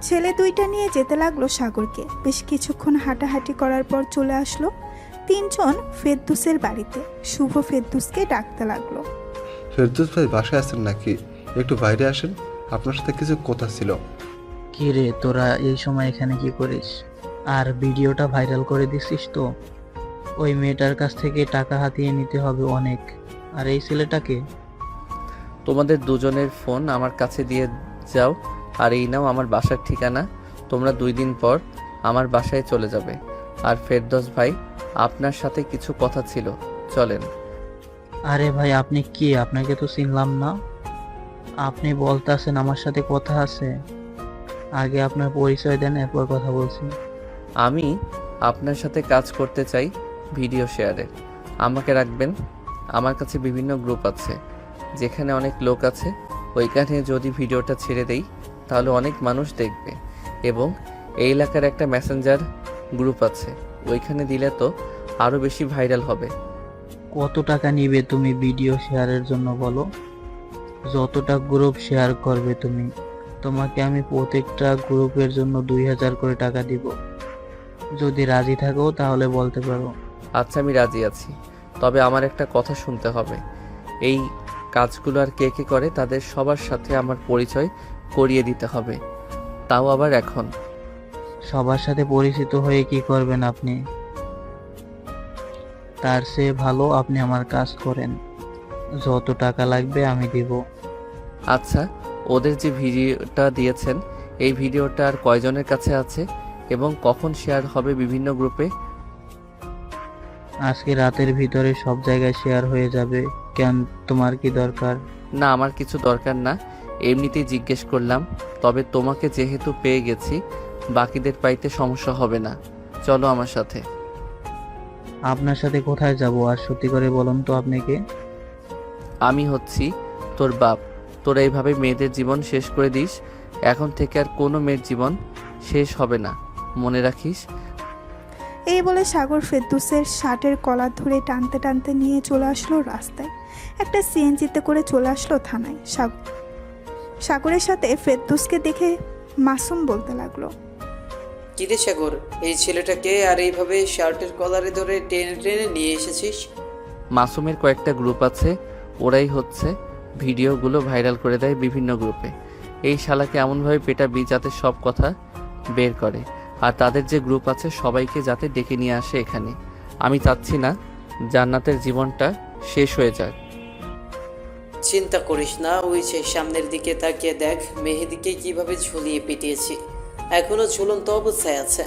B: ছেলে দুইটা নিয়ে যেতে লাগলো সাগরকে। বেশ কিছুক্ষণ হাঁটাহাঁটি করার পর চলে আসলো 3 জন ফেরদৌসের বাড়িতে। শুভ ফেরদৌসকে ডাকতে লাগলো,
J: ফেরদৌস ভাই বাসায় আছেন নাকি? একটু বাইরে আসেন, আপনার সাথে কিছু কথা ছিল।
K: কি রে, তোরা এই সময় এখানে কি করিস? আর ভিডিওটা ভাইরাল করে দিছিস তো? ওই মেয়েটার কাছ থেকে টাকা হাতিয়ে নিতে হবে অনেক। আর এই ছেলেটাকে?
A: তোমাদের দুজনের ফোন আমার কাছে দিয়ে যাও, আর এই নাও আমার বাসার ঠিকানা। তোমরা 2 দিন পর আমার বাসায় চলে যাবে। আর ফেরদৌস ভাই, আপনার সাথে কিছু কথা ছিল, চলেন।
K: আরে ভাই, আপনি কি? আপনাকে তো চিনলাম না। আপনি বলতেছেন আমার সাথে কথা আছে? আগে আপনার পরিচয় দেন, এরপর কথা বলছি।
A: আমি আপনার সাথে কাজ করতে চাই ভিডিও শেয়ারে। আমাকে রাখবেন। আমার কাছে বিভিন্ন গ্রুপ আছে, যেখানে অনেক লোক আছে। ওইখানে যদি ভিডিওটা ছেড়ে দেই তাহলে অনেক মানুষ দেখবে, এবং এই এলাকার একটা মেসেঞ্জার গ্রুপ আছে, ওইখানে দিলে তো আরও বেশি ভাইরাল হবে।
K: কত টাকা নিবে তুমি ভিডিও শেয়ারের জন্য বলো? যতটা গ্রুপ শেয়ার করবে তুমি, তোমাকে আমি প্রত্যেকটা গ্রুপের জন্য 2000 করে টাকা দিব। যদি রাজি থাকো তাহলে বলতে পারো।
A: আচ্ছা, আমি রাজি আছি, তবে আমার একটা কথা শুনতে হবে। এই কাজগুলো আর কে কে করে তাদের সবার সাথে আমার পরিচয় করিয়ে দিতে হবে, তাও আবার এখন।
K: সবার সাথে পরিচিত হয়ে কি করবেন আপনি? তার চেয়ে ভালো আপনি আমার কাজ করেন, যত টাকা লাগবে আমি দিব।
A: আচ্ছা, ওদের যে ভিডিওটা দিয়েছেন এই ভিডিওটা আর কয়জনের কাছে আছে এবং কখন শেয়ার হবে বিভিন্ন গ্রুপে?
K: আজকে রাতের ভিতরে সব জায়গায় শেয়ার হয়ে যাবে। কেন, তোমার কি দরকার?
A: না, আমার কিছু দরকার না, এমনিতেই জিজ্ঞেস করলাম। তবে তোমাকে যেহেতু পেয়ে গেছি, বাকিদের পাইতে সমস্যা হবে না। চলো আমার সাথে।
K: আপনার সাথে কোথায় যাব? আর সত্যি করে বলুন তো আপনি কে?
A: আমি হচ্ছি তোর বাপ। তোরা এইভাবে মেয়েদের জীবন শেষ করে দিস। এখন থেকে আর কোনো মেয়ের জীবন শেষ হবে না, মনে রাখিস।
B: এই বলে সাগর ফেরদৌসের শার্টের কলার ধরে টানতে টানতে নিয়ে চলে আসলো রাস্তায়। একটা সিএনজিতে করে চলে আসলো থানায়। সাগরের সাথে ফেরদৌসকে দেখে মাসুম বলতে লাগলো,
I: কিরে সাগর, এই ছেলেটাকে আর এইভাবে শার্টের কলারে ধরে টেনে টেনে নিয়ে এসেছিস?
A: মাসুমের কয়েকটা গ্রুপ আছে, ওরাই হচ্ছে ভিডিওগুলো ভাইরাল করে দেয় বিভিন্ন গ্রুপে। এই শালাকে এমনভাবে পেটাবি যাতে সব কথা বের করে, আর তাদের যে গ্রুপ আছে সবাইকে যাতে ডেকে নিয়ে আসে এখানে। আমি চাচ্ছি না জান্নাতের জীবনটা শেষ হয়ে যাক।
I: চিন্তা করিস না, ওই যে সামনের দিকে তাকিয়ে দেখ, মেহেদিকে কিভাবে ঝুলিয়ে পিটিয়েছি। এখনো ঝুলন্ত অবস্থায় আছে,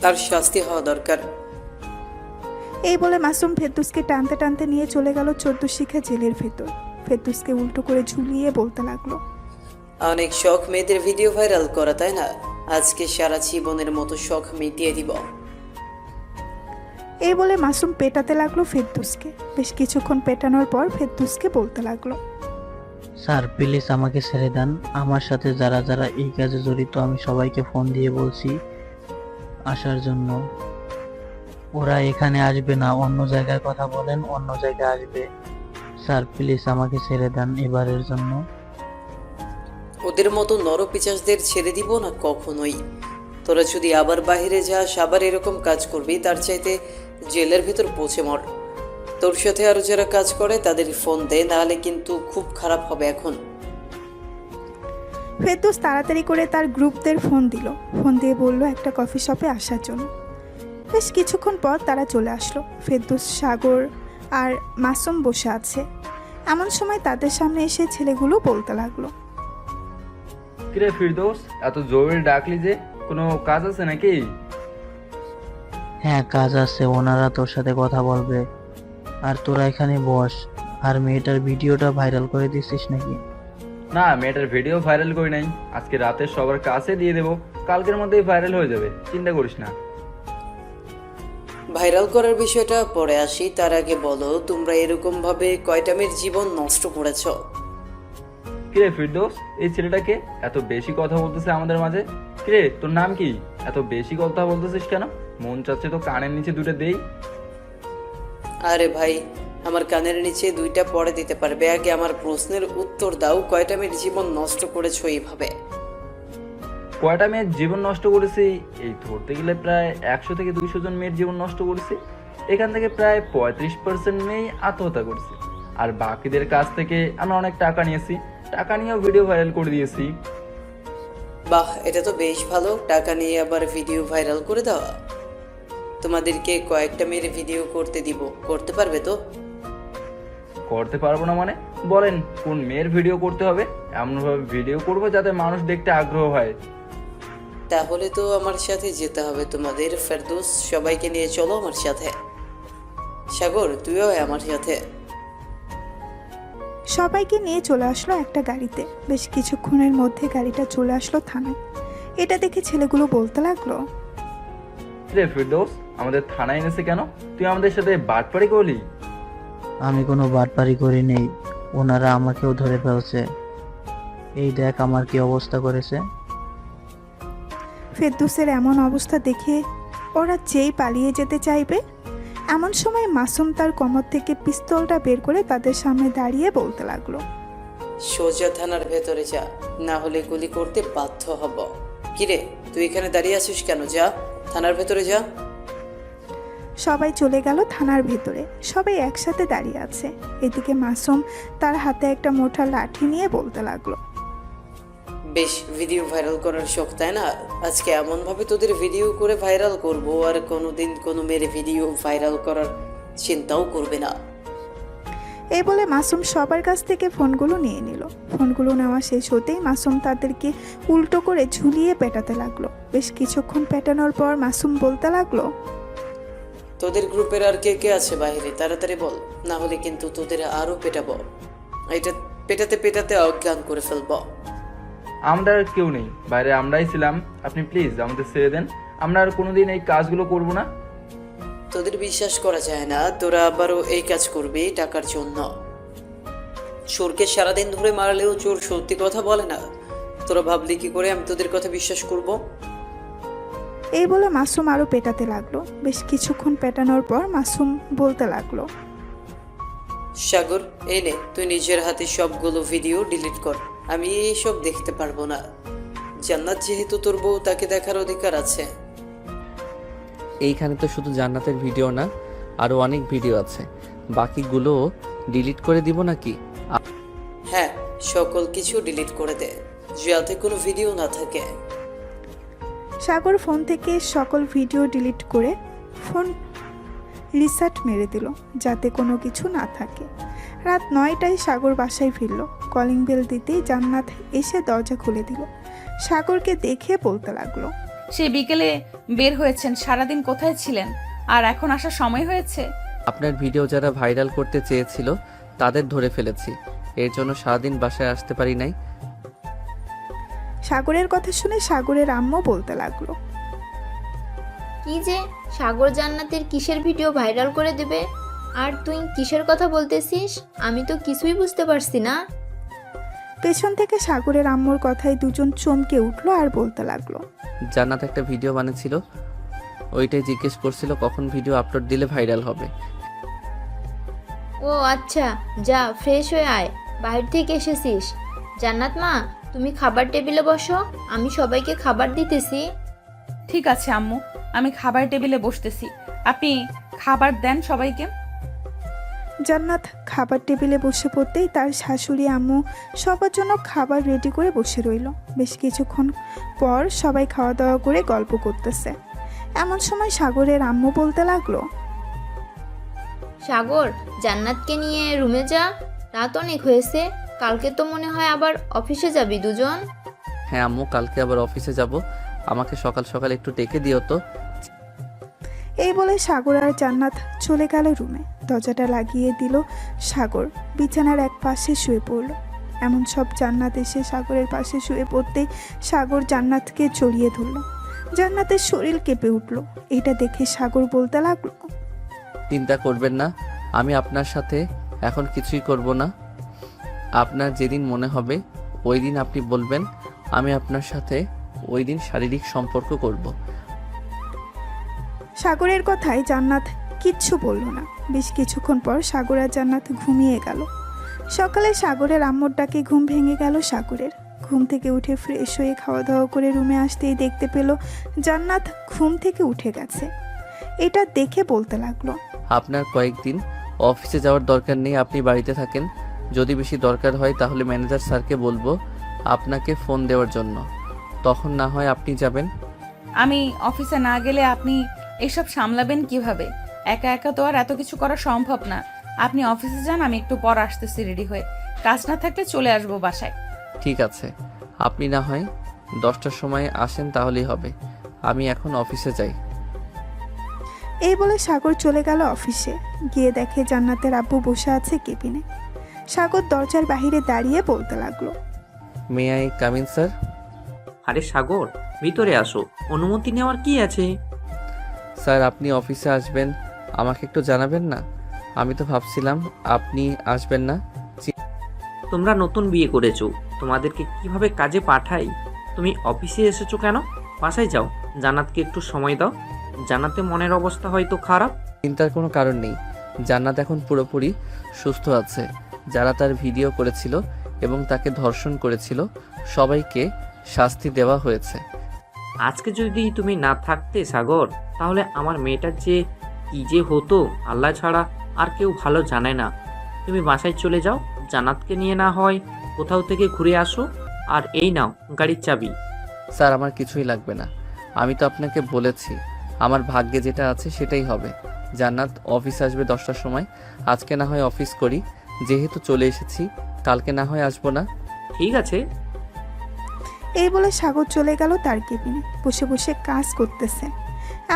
I: তার শাস্তি হওয়া দরকার।
B: এই বলে মাসুম ফেরদৌসকে টানতে টানতে নিয়ে চলে গেল 14 শিখা জেলের ভেতর। ফেরদৌসকে উল্টো করে ঝুলিয়ে বলতে লাগলো,
I: অনেক শখ মেয়েদের ভিডিও ভাইরাল করা, তাই না? আজকে সারা জীবনের মতো শখ মিটিয়ে দিব।
B: এই বলে মাসুম পেটাতে লাগলো ফেরদৌসকে। বেশ কিছুক্ষণ পেটানোর পর ফেরদৌসকে বলতে লাগলো,
K: স্যার প্লিজ আমাকে ছেড়ে দেন। আমার সাথে যারা যারা এই কাজে জড়িত আমি সবাইকে ফোন দিয়ে বলছি আসার জন্য। ওরা এখানে আসবে না, অন্য জায়গায় কথা বলেন, অন্য জায়গায় আসবে। স্যার প্লিজ আমাকে ছেড়ে দেন এবারের জন্য।
I: ওদের মতো নরপিচাসদের ছেড়ে দিব না কখনোই। তোরা যদি আবার বাইরে যাস, আবার এরকম কাজ করবি, তার চাইতে জেলের ভিতর পৌঁছে মর। তোর সাথে আরো যারা কাজ করে তাদের ফোন দে, নাহলে কিন্তু খুব খারাপ হবে এখন।
B: ফেরদৌস তাড়াতাড়ি করে তার গ্রুপদের ফোন দিল। ফোন দিয়ে বলল একটা কফি শপে আসার জন্য। বেশ কিছুক্ষণ পর তারা চলে আসলো। ফেরদৌস, সাগর আর মাসুম বসে আছে। এমন সময় তাদের সামনে এসে ছেলেগুলো বলতে লাগলো,
L: কিরে ফিরদৌস, এত জরুরি ডাকলি যে? কোনো কাজ আছে নাকি?
K: হ্যাঁ কাজ আছে, ওনারা তোর সাথে কথা বলবে। আর তোরা এখানে বস। আর মেয়েটার ভিডিওটা ভাইরাল করে দিছিস নাকি?
L: না, মেয়েটার ভিডিও ভাইরাল করি নাই। আজকে রাতে সবার কাছে দিয়ে দেবো, কালকের মধ্যেই ভাইরাল হয়ে যাবে, চিন্তা করিস না।
I: ভাইরাল করার বিষয়টা পরে আসি, তার আগে বলো তোমরা এরকম ভাবে কয়টা মেয়ের জীবন নষ্ট করেছ?
L: কিরে ফিরদৌস, এই ছেলেটাকে এত বেশি কথা বলতেছে আমাদের মাঝে? কিরে তোর নাম কি? এত বেশি কথা বলতেছিস কেন? মন চাচ্ছে তো কানের নিচে দুটো দেই।
I: আরে ভাই, আমার কানের নিচে দুইটা পরে দিতে পারবে। আগে আমার প্রশ্নের উত্তর দাও, কয়টা মেয়ের জীবন নষ্ট করেছো এইভাবে?
L: কয়টা মেয়ের জীবন নষ্ট করেছি? এই ধরতে গেলে প্রায় 100 থেকে 200 জন মেয়ের জীবন নষ্ট করেছি। এখান থেকে প্রায় 35% মেয়েই আত্মহত্যা করেছে। আর বাকিদের কাছ থেকে আমরা অনেক টাকা নিয়েছি, টাকা নিয়েও ভিডিও ভাইরাল করে দিয়েছি।
I: বাহ, এটা তো বেশ ভালো। টাকা নিয়ে আবার ভিডিও ভাইরাল করে দেওয়া। তোমাদেরকে কয়েকটা মেয়ের ভিডিও করতে দিব, করতে পারবে তো?
L: করতে পারবো না মানে? বলেন কোন মেয়ের ভিডিও করতে হবে? এমনভাবে ভিডিও করবো যাতে মানুষ দেখতে আগ্রহ হয়।
I: তাহলে তো আমার সাথে যেতে হবে তোমাদের। ফেরদৌস, সবাইকে নিয়ে চলো আমার সাথে। সাগর, তুইও আমার সাথে।
B: সবাইকে নিয়ে চলে আসলো একটা গাড়িতে। বেশ কিছুক্ষণের মধ্যে গাড়িটা চলে আসলো থানায়। এটা দেখে ছেলেগুলো বলতে লাগলো,
L: রে ফিরদৌস, আমাদের থানায় এনেছে কেন? তুই আমাদের সাথে বাটপারি করলি?
K: আমি কোনো বাটপারি করি নেই, ওনারা আমাকেও ধরে ফেলছে। এই দেখ আমার কি অবস্থা করেছে।
B: ফেরদৌসের এমন অবস্থা দেখে ওরা যেই পালিয়ে যেতে চাইবে, এমন সময় মাসুম তার কোমর থেকে পিস্তলটা বের করে তাদের সামনে দাঁড়িয়ে বলতে লাগলো,
I: সোজা থানার ভেতরে যা, না হলে গুলি করতে বাধ্য হব। কিরে, তুই এখানে দাঁড়িয়ে আছিস কেন? যা, থানার ভেতরে যা।
B: সবাই চলে গেল থানার ভেতরে। সবাই একসাথে দাঁড়িয়ে আছে। এদিকে মাসুম তার হাতে একটা মোটা লাঠি নিয়ে বলতে লাগলো,
I: বেশ ভিডিও ভাইরাল করার শখ, তাই না? আজকে এমনভাবে তোদের ভিডিও করে ভাইরাল করব, আর কোনোদিন কোনো মেয়ের ভিডিও ভাইরাল করার চিন্তাও করবে না।
B: এই বলে মাসুম সবার কাছ থেকে ফোনগুলো নিয়ে নিল। ফোনগুলো নেওয়া শেষ হতেই মাসুম তাদেরকে উল্টো করে ঝুলিয়ে পেটাতে লাগলো। বেশ কিছুক্ষণ পেটানোর পর মাসুম বলতে লাগলো,
I: তোদের গ্রুপের আর কে কে আছে বাইরে? তাড়াতাড়ি বল, না হলে কিন্তু তোদের আরো পেটাবো। এটা পেটাতে পেটাতে অজ্ঞান করে ফেলবো।
L: আমরা আর কেউ নেই, বাইরে আমরাই ছিলাম। আপনি প্লিজ আমাদের ছেড়ে দেন, আমরা আর কোনোদিন এই কাজগুলো করব না।
I: তোদের বিশ্বাস করা যায় না, তোরা আবারও এই কাজ করবি টাকার জন্য। চোরকে সারাদিন ধরে মারলেও চোর সত্যি কথা বলে না। তোরা ভাবলি কি করে আমি তোদের কথা বিশ্বাস করব?
B: এই বলে মাসুম আরো পেটাতে লাগলো। বেশ কিছুক্ষণ পেটানোর পর মাসুম বলতে লাগলো,
I: সাগর, এই নে, তুই নিজের হাতে সবগুলো ভিডিও ডিলিট কর। আমি এইসব দেখতে পারবো না। জান্নাত যেহেতু তোর বউ, তাকে দেখার অধিকার আছে।
A: এইখানে তো শুধু জান্নাতের ভিডিও না, আরও অনেক ভিডিও আছে। বাকিগুলোও ডিলিট করে দিব নাকি?
I: হ্যাঁ, সকল কিছু ডিলিট করে দে, যাতে কোনো ভিডিও না থাকে।
B: সাগর ফোন থেকে সকল ভিডিও ডিলিট করে ফোন রিসেট মেরে দিল, যাতে কোনো কিছু না থাকে। রাত 9টায় সাগর বাসায় ফিরল। কলিং বেল দিতেই জান্নাত এসে দরজা খুলে দিল। সাগরকে দেখে বলতে লাগলো,
C: সে বিকেলে বের হয়েছেন, সারাদিন কোথায় ছিলেন? আর এখন আসার সময় হয়েছে।
A: আপনার ভিডিও যারা ভাইরাল করতে চেয়েছিল তাদের ধরে ফেলেছি, এর জন্য সারাদিন বাসায় আসতে পারি নাই।
B: সাগরের কথা শুনে সাগরের আম্মু বলতে লাগলো,
G: কি যে সাগর জান্নাতের কিসের ভিডিও ভাইরাল করে দেবে? আর তুই কিসের কথা বলতেছিস? আমি তো কিছুই বুঝতে পারছি না।
B: পেছন থেকে সাগরের আম্মুর কথায় দুজন চমকে উঠলো আর বলতে লাগলো,
A: জান্নাত একটা ভিডিও বানিয়েছিল, ওইটাই জিজ্ঞেস করছিল কখন ভিডিও আপলোড দিলে ভাইরাল হবে।
G: ও আচ্ছা, যা ফ্রেশ হয়ে আয়, বাইরে থেকে এসেছিস। জান্নাত মা, তুমি খাবার টেবিলে বসো, আমি সবাইকে খাবার দিতেছি।
C: ঠিক আছে আম্মু, আমি খাবার টেবিলে বসতেছি, আপনি খাবার দেন সবাইকে।
B: জান্নাত খাবার টেবিলে বসে পড়তেই তার শাশুড়ি আম্মু সবার জন্য খাবার রেডি করে বসে রইল। বেশ কিছুক্ষণ পর সবাই খাওয়া দাওয়া করে গল্প করতেছে। এমন সময় সাগরের আম্মু বলতে লাগলো,
G: সাগর, জান্নাতকে নিয়ে রুমে যা, রাত অনেক হয়েছে। কালকে তো মনে হয় আবার অফিসে যাবি দুজন।
A: হ্যাঁ আম্মু, কালকে আবার অফিসে যাব, আমাকে সকাল সকাল একটু ডেকে দিও তো।
B: এই বলে সাগর আর জান্নাত চলে গেল রুমে। দরজাটা লাগিয়ে দিল সাগর, বিছানার এক পাশে শুয়ে পড়ল। এমন সব জান্নাত এসে সাগরের পাশে শুয়ে পড়তেই সাগর জান্নাতকে জড়িয়ে ধরল। জান্নাতের শরীর কেঁপে উঠল। এটা দেখে সাগর বলতে লাগলো,
A: চিন্তা করবেন না, আমি আপনার সাথে এখন কিছুই করব না। আপনার যেদিন মনে হবে ওই দিন আপনি বলবেন, আমি আপনার সাথে ওই দিন শারীরিক সম্পর্ক করব।
B: সাগরের কথায় জান্নাত কিচ্ছু বলল না। বেশ কিছুক্ষণ পর সাগর আর জান্নাত ঘুমিয়ে গেল। সকালে সাগরের আম্মুর ডাকে ঘুম ভেঙে গেল সাগরের। ঘুম থেকে উঠে ফ্রেশ হয়ে খাওয়া দাওয়া করে রুমে আসতেই দেখতে পেল জান্নাত ঘুম থেকে উঠে গেছে। এটা দেখে বলতে লাগলো,
A: আপনার কয়েকদিন অফিসে যাওয়ার দরকার নেই, আপনি বাড়িতে থাকেন। যদি বেশি দরকার হয় তাহলে ম্যানেজার স্যারকে বলবো আপনাকে ফোন দেওয়ার জন্য, তখন না হয় আপনি যাবেন।
C: আমি অফিসে না গেলে আপনি এসব সামলাবেন কিভাবে? একা একা তো আর এত কিছু করা সম্ভব না। আপনি অফিসে যান, আমি একটু পর আসতেছি রেডি হয়ে। কাজ না থাকলে চলে আসবো বাসায়।
A: ঠিক আছে, আপনি না হয় 10টার সময় আসেন, তাহলেই হবে। আমি এখন অফিসে যাই।
B: এই বলে সাগর চলে গেল অফিসে। গিয়ে দেখে জান্নাতের আব্বু বসে আছে কেবিনে। সাগর দরজার বাহিরে দাঁড়িয়ে বলতে লাগলো।
A: May I come in sir?
F: আরে সাগর, ভিতরে আসো, অনুমতি নেওয়ার কি আছে?
A: স্যার আপনি অফিসে আসবেন, আমাকে একটু জানাবেন না? আমি তো ভাবছিলাম আপনি আসবেন না।
F: তোমরা নতুন বিয়ে করেছো, তোমাদেরকে কিভাবে কাজে পাঠাই? তুমি অফিসে এসেছো কেন? বাসায় যাও, জান্নাতকে একটু সময় দাও। জান্নাতে মনের অবস্থা হয়তো খারাপ।
A: চিন্তার কোনো কারণ নেই, জান্নাত এখন পুরোপুরি সুস্থ আছে। যারা তার ভিডিও করেছিল এবং তাকে ধর্ষণ করেছিল সবাইকে শাস্তি দেওয়া হয়েছে।
F: আজকে যদি তুমি না থাকতে সাগর, তাহলে আমার মেয়েটার যে কি যে হতো আল্লাহ ছাড়া আর কেউ ভালো জানে না। তুমি বাসায় চলে যাও, জান্নাতকে নিয়ে না হয় কোথাও থেকে ঘুরে আসো। আর এই নাও গাড়ির চাবি।
A: স্যার আমার কিছুই লাগবে না, আমি তো আপনাকে বলেছি আমার ভাগ্যে যেটা আছে সেটাই হবে। জান্নাত অফিস আসবে 10টার সময়, আজকে না হয় অফিস করি, যেহেতু চলে এসেছি কালকে না হয় আসবো না।
F: ঠিক আছে।
B: এই বলে সাগর চলে গেল তার কেবিনে, বসে বসে কাজ করতেছে।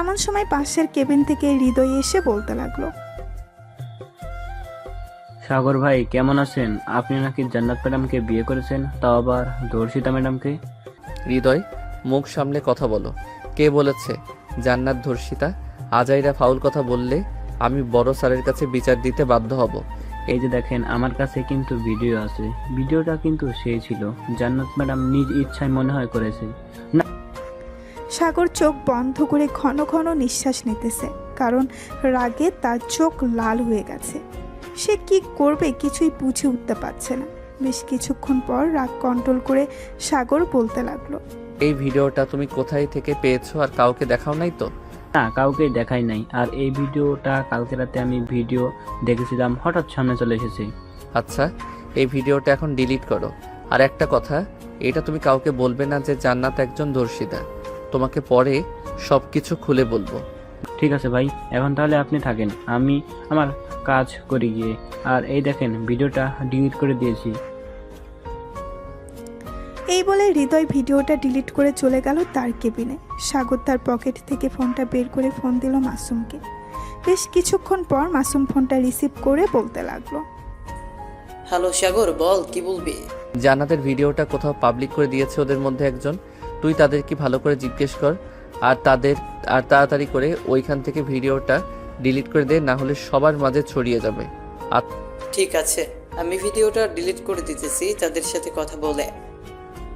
B: এমন সময় পাশের কেবিন থেকে হৃদয় এসে বলতে লাগলো।
K: সাগর ভাই কেমন আছেন? আপনি নাকি জান্নাত ম্যাডামকে বিয়ে করেছেন, তাও আবার ধর্ষিতা ম্যাডামকে।
A: হৃদয় মুখ সামলে কথা বলো, কে বলেছে জান্নাত ধর্ষিতা? আজাইরা ফাউল কথা বললে আমি বড় স্যারের কাছে বিচার দিতে বাধ্য হব।
K: এই যে দেখেন, আমার কাছে কিন্তু ভিডিও আছে। ভিডিওটা কিন্তু সেই ছিল, জান্নাত ম্যাডাম নিজ ইচ্ছায় মনে হয় করেছে।
B: সাগর চোখ বন্ধ করে ঘন ঘন নিঃশ্বাস নিতেছে, কারণ রাগে তার চোখ লাল হয়ে গেছে। সে কি করবে কিছুই বুঝে উঠতে পারছে না। বেশ কিছুক্ষণ পর রাগ কন্ট্রোল করে সাগর বলতে লাগলো।
A: এই ভিডিওটা তুমি কোথায় থেকে পেয়েছো আর কাউকে দেখাও নাই তো?
K: না, কাউকে দেখাই নাই। আর এই ভিডিওটা কালকে রাতে আমি ভিডিও দেখেছিলাম, হঠাৎ সামনে চলে এসেছে।
A: আচ্ছা এই ভিডিওটা এখন ডিলিট করো। আর একটা কথা, এটা তুমি কাউকে বলবে না যে জান্নাত একজন ধর্ষিতা। তোমাকে পরে সব কিছু খুলে বলবো।
K: ঠিক আছে ভাই, এখন তাহলে আপনি থাকেন, আমি আমার কাজ করি গিয়ে। আর এই দেখেন ভিডিওটা ডিলিট করে দিয়েছি।
B: এই বলে হৃদয় ভিডিওটা ডিলিট করে চলে গেল তার কেবিনে। সাগর তার পকেট থেকে ফোনটা বের করে ফোন দিল মাসুমকে। বেশ কিছুক্ষণ পর মাসুম ফোনটা রিসিভ করে বলতে লাগলো।
I: হ্যালো সাগর, বল কি বলবি?
A: জান্নাতের ভিডিওটা কোথাও পাবলিক করে দিয়েছে ওদের মধ্যে একজন, তুই তাদেরকে ভালো করে জিজ্ঞেস কর আর তাড়াতাড়ি করে ওইখান থেকে ভিডিওটা ডিলিট করে দে, না হলে সবার মাঝে ছড়িয়ে যাবে। আর
I: ঠিক আছে, আমি ভিডিওটা ডিলিট করে দিতেছি তাদের সাথে কথা বলে।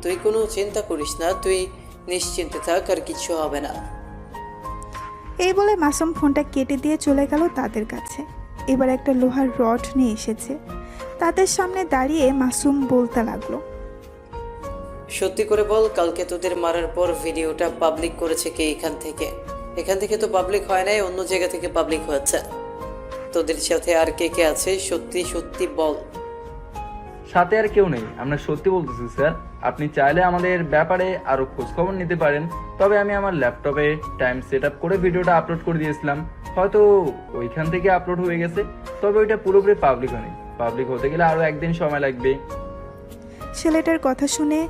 I: তুই কোনো চিন্তা করিস না, তুই নিশ্চিন্তে থাক, আর কিছু হবে না।
B: এই বলে মাসুম ফোনটা কেটে দিয়ে চলে গেল তাদের কাছে। এবার একটা লোহার রড নিয়ে এসেছে। তাদের সামনে দাঁড়িয়ে মাসুম বলতে লাগলো।
I: সত্যি করে বল, কালকে তোদের মারার পর ভিডিওটা পাবলিক করেছে কে? এখান থেকে তো পাবলিক হয় নাই, অন্য জায়গা থেকে পাবলিক হয়েছে। তোদের সাথে আর কে কে আছে? সত্যি সত্যি বল।
L: সাথে আর কেউ নেই, আমরা সত্যি বলতেছি স্যার। আপনি চাইলে আমাদের ব্যাপারে আরো খোঁজখবর নিতে পারেন। তবে আমি আমার ল্যাপটপে টাইম সেট আপ করে ভিডিওটা আপলোড করে দিয়েছিলাম, হয়তো ওইখান থেকে আপলোড হয়ে গেছে। তবে ওইটা পুরোপুরি পাবলিক হয়নি, পাবলিক হতে গেলে আরো একদিন সময় লাগবে।
B: ছেলেটার কথা শুনে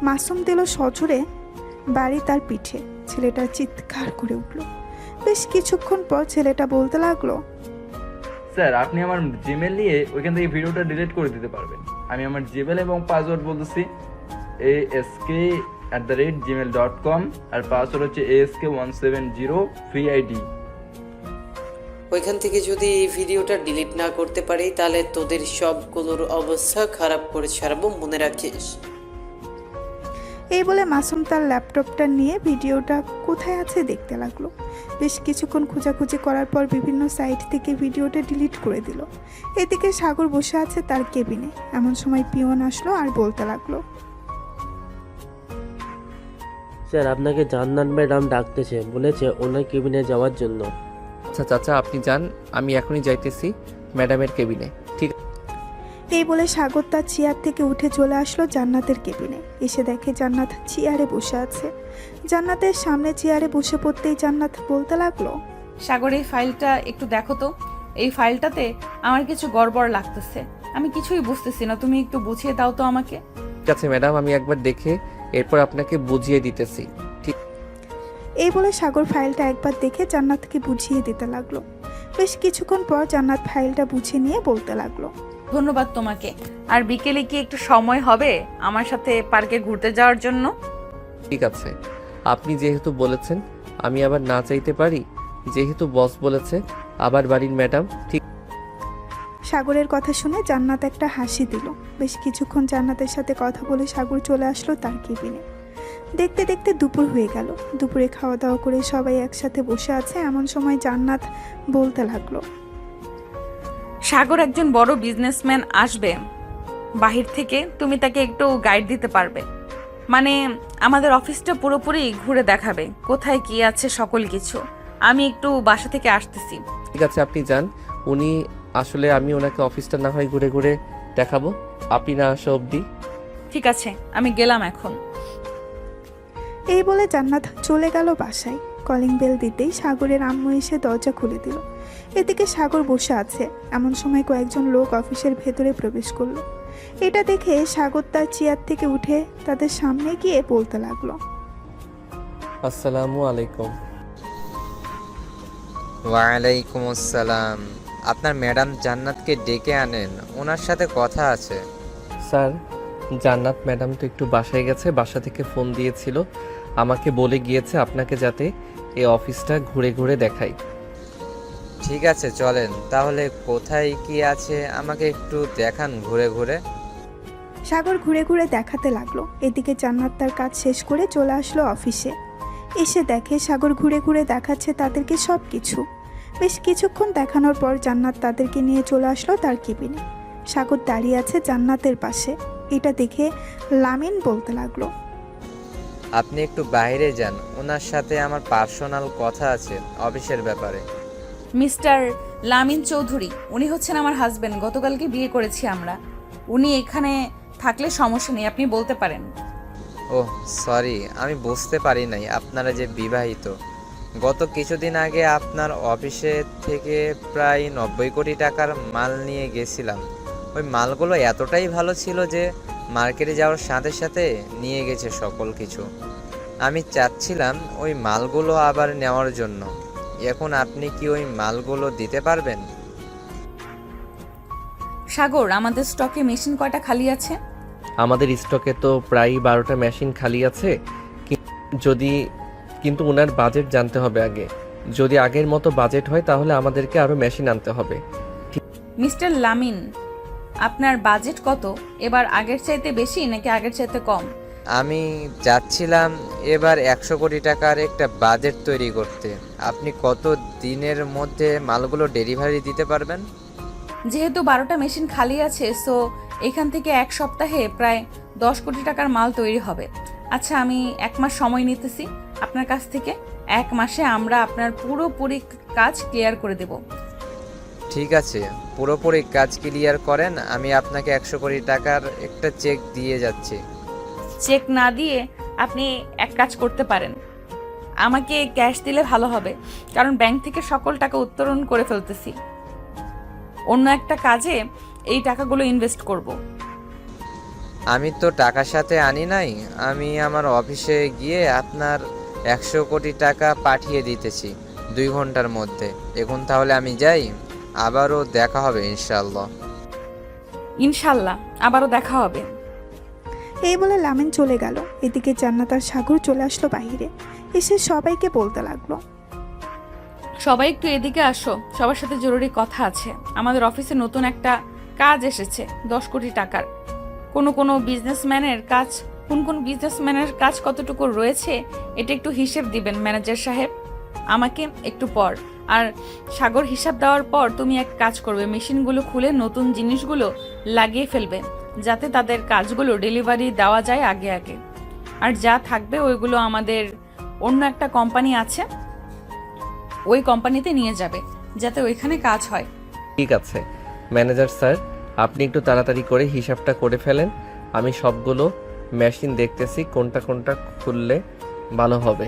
B: মাসুম দিল সজোরে বাড়ি তার পিঠে। ছেলেটা চিৎকার করে উঠল। বেশ কিছুক্ষণ পর ছেলেটা বলতে লাগলো।
L: স্যার আপনি আমার জিমেল নিয়ে ওইখান থেকে ভিডিওটা ডিলিট করে দিতে পারবেন। আমি আমার জিমেল এবং পাসওয়ার্ড বলতেছি ask@gmail.com, আর পাসওয়ার্ড হচ্ছে ask170 VID।
I: ওইখান থেকে যদি এই ভিডিওটা ডিলিট না করতে পারি তাহলে তোদের সবগুলোর অবস্থা খারাপ করে ছাড়বো, মনে রাখিস।
B: এই বলে মাসুম তার ল্যাপটপটা নিয়ে ভিডিওটা কোথায় আছে দেখতে লাগলো। বেশ কিছুক্ষণ খোঁজাখুঁজি করার পর বিভিন্ন সাইট থেকে ভিডিওটা ডিলিট করে দিল। এদিকে সাগর বসে আছে তার কেবিনে। এমন সময় পিয়ন আসলো আর বলতে লাগলো।
M: স্যার আপনাকে জান্নাত ম্যাডাম ডাকতেছে, বলেছে ওনার কেবিনে যাওয়ার জন্য।
A: আচ্ছা চাচা আপনি যান, আমি এখনই যাইতেছি ম্যাডামের কেবিনে। ঠিক
B: এই বলে সাগর তার চেয়ার থেকে উঠে চলে আসলো জান্নাতের কেবিনে। এসে দেখে জান্নাত চেয়ারে বসে আছে। জান্নাতের সামনে চেয়ারে বসে পড়তেই জান্নাত বলতে লাগলো।
C: সাগর এই ফাইলটা একটু দেখো তো, এই ফাইলটাতে আমার কিছু গড়বড় লাগতেছে, আমি কিছুই বুঝতেছি না, তুমি একটু বুঝিয়ে দাও তো আমাকে।
A: ঠিক আছে ম্যাডাম, আমি একবার দেখে এরপর আপনাকে বুঝিয়ে দিতেছি। ঠিক
B: এই বলে সাগর ফাইলটা একবার দেখে জান্নাতকে বুঝিয়ে দিতে লাগলো। বেশ কিছুক্ষণ পর জান্নাত ফাইলটা বুঝে নিয়ে বলতে লাগলো।
C: ধন্যবাদ তোমাকে। আর বিকেলে কি একটু সময় হবে আমার সাথে পার্কে ঘুরতে যাওয়ার জন্য?
A: ঠিক আছে, আপনি যেহেতু বলেছেন আমি আবার না চাইতে পারি? যেহেতু বস বলেছে, আবার বাড়ির ম্যাডাম। ঠিক
B: সাগরের কথা শুনে জান্নাত একটা হাসি দিল। বেশ কিছুক্ষণ জান্নাতের সাথে কথা বলে সাগর চলে আসলো তার কেবিনে। দেখতে দেখতে দুপুর হয়ে গেল। দুপুরে খাওয়া দাওয়া করে সবাই একসাথে বসে আছে, এমন সময় জান্নাত বলতে লাগলো,
C: সাগর একজন বড় বিজনেসম্যান আসবে বাহির থেকে, তুমি তাকে একটু গাইড দিতে পারবে? মানে আমাদের অফিসটা পুরোপুরি ঘুরে দেখাবে, কোথায় কি আছে সকল কিছু। আমি একটু বাসা থেকে আসতেছি।
A: ঠিক আছে, আপনি যান। উনি আসলে আমি ওনাকে অফিসটা না হয় ঘুরে ঘুরে দেখাবো, আপনি না আসা অবধি।
C: ঠিক আছে, আমি গেলাম এখন।
B: এই বলে জান্নাত চলে গেল বাসায়। কলিং বেল দিতেই সাগরের আম্মু এসে দরজা খুলে দিল। এদিকে সাগর বসে আছে। এমন সময় কয়েকজন লোক অফিসের ভেতরে প্রবেশ করলো। এটা দেখে সাগর তার চেয়ার থেকে উঠে তাদের সামনে গিয়ে বলতে লাগলো,
A: আসসালামু আলাইকুম।
N: ওয়ালাইকুম আসসালাম। আপনার ম্যাডাম জান্নাতকে ডেকে আনেন, ওনার সাথে কথা আছে।
A: স্যার, জান্নাত ম্যাডাম তো একটু বাসায় গেছে, বাসা থেকে ফোন দিয়েছিল, আমাকে বলে গিয়েছে আপনাকে যাতে এই অফিসটা ঘুরে ঘুরে দেখাই।
N: ঠিক আছে, চলেন তাহলে। কোথায় কি আছে আমাকে একটু দেখান ঘুরে ঘুরে।
B: সাগর ঘুরে ঘুরে দেখাতে লাগলো। এদিকে জান্নাত তার কাজ শেষ করে চলে আসলো অফিসে। এসে দেখে সাগর ঘুরে ঘুরে দেখাচ্ছে তাদেরকে সব কিছু। বেশ কিছুক্ষণ দেখানোর পর জান্নাত তাদেরকে নিয়ে চলে আসলো তার কেবিনে। সাগর দাঁড়িয়ে আছে জান্নাতের পাশে। এটা দেখে লামিন বলতে লাগলো,
N: আপনি একটু বাইরে যান, ওনার সাথে আমার পার্সোনাল কথা আছে অফিসের ব্যাপারে।
C: মিস্টার লামিন চৌধুরী, উনি হচ্ছেন আমার হাজবেন্ড। গতকালকে বিয়ে করেছি আমরা। উনি এখানে থাকলে সমস্যা নেই, আপনি বলতে পারেন।
N: ওহ সরি, আমি বুঝতে পারি নাই আপনারা যে বিবাহিত। গত কিছুদিন আগে আপনার অফিসে থেকে প্রায় 90 কোটি টাকার মাল নিয়ে গেছিলাম। ওই মালগুলো এতটাই ভালো ছিল যে মার্কেটে যাওয়ার সাথে সাথে নিয়ে গেছে সকল কিছু। আমি চাচ্ছিলাম ওই মালগুলো আবার নেওয়ার জন্য। এখন আপনি কি ওই মালগুলো দিতে পারবেন?
C: সাগর, আমাদের স্টকে মেশিন কয়টা খালি আছে?
A: আমাদের স্টকে তো প্রায় 12টা মেশিন খালি আছে। কিন্তু ওনার বাজেট জানতে হবে আগে। যদি আগের মতো বাজেট হয় তাহলে আমাদেরকে আরো মেশিন আনতে হবে।
C: মিস্টার লামিন, আপনার বাজেট কত? এবার আগের চাইতে বেশি নাকি আগের চাইতে কম?
N: আমি যাচ্ছিলাম এবার 100 কোটি টাকার একটা বাজেট তৈরি করতে। আপনি কত দিনের মধ্যে মালগুলো ডেলিভারি দিতে পারবেন?
C: যেহেতু 12টা মেশিন খালি আছে, সো এখান থেকে 1 সপ্তাহে প্রায় 10 কোটি টাকার মাল তৈরি হবে। আচ্ছা, আমি 1 মাস সময় নিতেছি আপনার কাছ থেকে। 1 মাসে আমরা আপনার পুরোপুরি কাজ ক্লিয়ার করে দেব।
N: ঠিক আছে, পুরোপুরি কাজ ক্লিয়ার করেন, আমি আপনাকে 100 কোটি টাকার একটা চেক দিয়ে যাচ্ছি।
C: চেক না দিয়ে আপনি এক কাজ করতে পারেন, আমাকে ক্যাশ দিলে ভালো হবে, কারণ ব্যাংক থেকে সকল টাকা উত্তোলন করে ফেলতেছি। অন্য একটা কাজে এই টাকাগুলো ইনভেস্ট করব।
N: আমি তো টাকার সাথে আনি নাই, আমি আমার অফিসে গিয়ে আপনার 100 কোটি টাকা পাঠিয়ে দিতেছি 2 ঘন্টার মধ্যে। এখন তাহলে আমি যাই, আবারও দেখা হবে ইনশাআল্লাহ।
C: ইনশাল্লাহ আবারও দেখা হবে।
B: এই বলে লামিন চলে গেল। এদিকে জান্নাত আর সাগর চলে আসলো বাইরে। এসে সবাইকে বলতে লাগলো,
C: সবাই একটু এদিকে আসো, সবার সাথে জরুরি কথা আছে। আমাদের অফিসে নতুন একটা কাজ এসেছে 10 কোটি টাকার। কোন বিজনেসম্যানের কাজ কতটুকু রয়েছে এটা একটু হিসেব দিবেন ম্যানেজার সাহেব আমাকে একটু পর। আর সাগর, হিসাব দেওয়ার পর তুমি এক কাজ করবে, মেশিনগুলো খুলে নতুন জিনিসগুলো লাগিয়ে ফেলবে, যাতে তাদের কাজগুলো ডেলিভারি দেওয়া যায় আগে আগে। আর যা থাকবে ওইগুলো আমাদের অন্য একটা কোম্পানি আছে, ওই কোম্পানিতে নিয়ে যাবে, যাতে ওইখানে কাজ হয়।
A: ঠিক আছে ম্যানেজার স্যার, আপনি একটু তাড়াতাড়ি করে হিসাবটা করে ফেলেন। আমি সবগুলো মেশিন দেখতেছি কোনটা কোনটা খুললে ভালো হবে।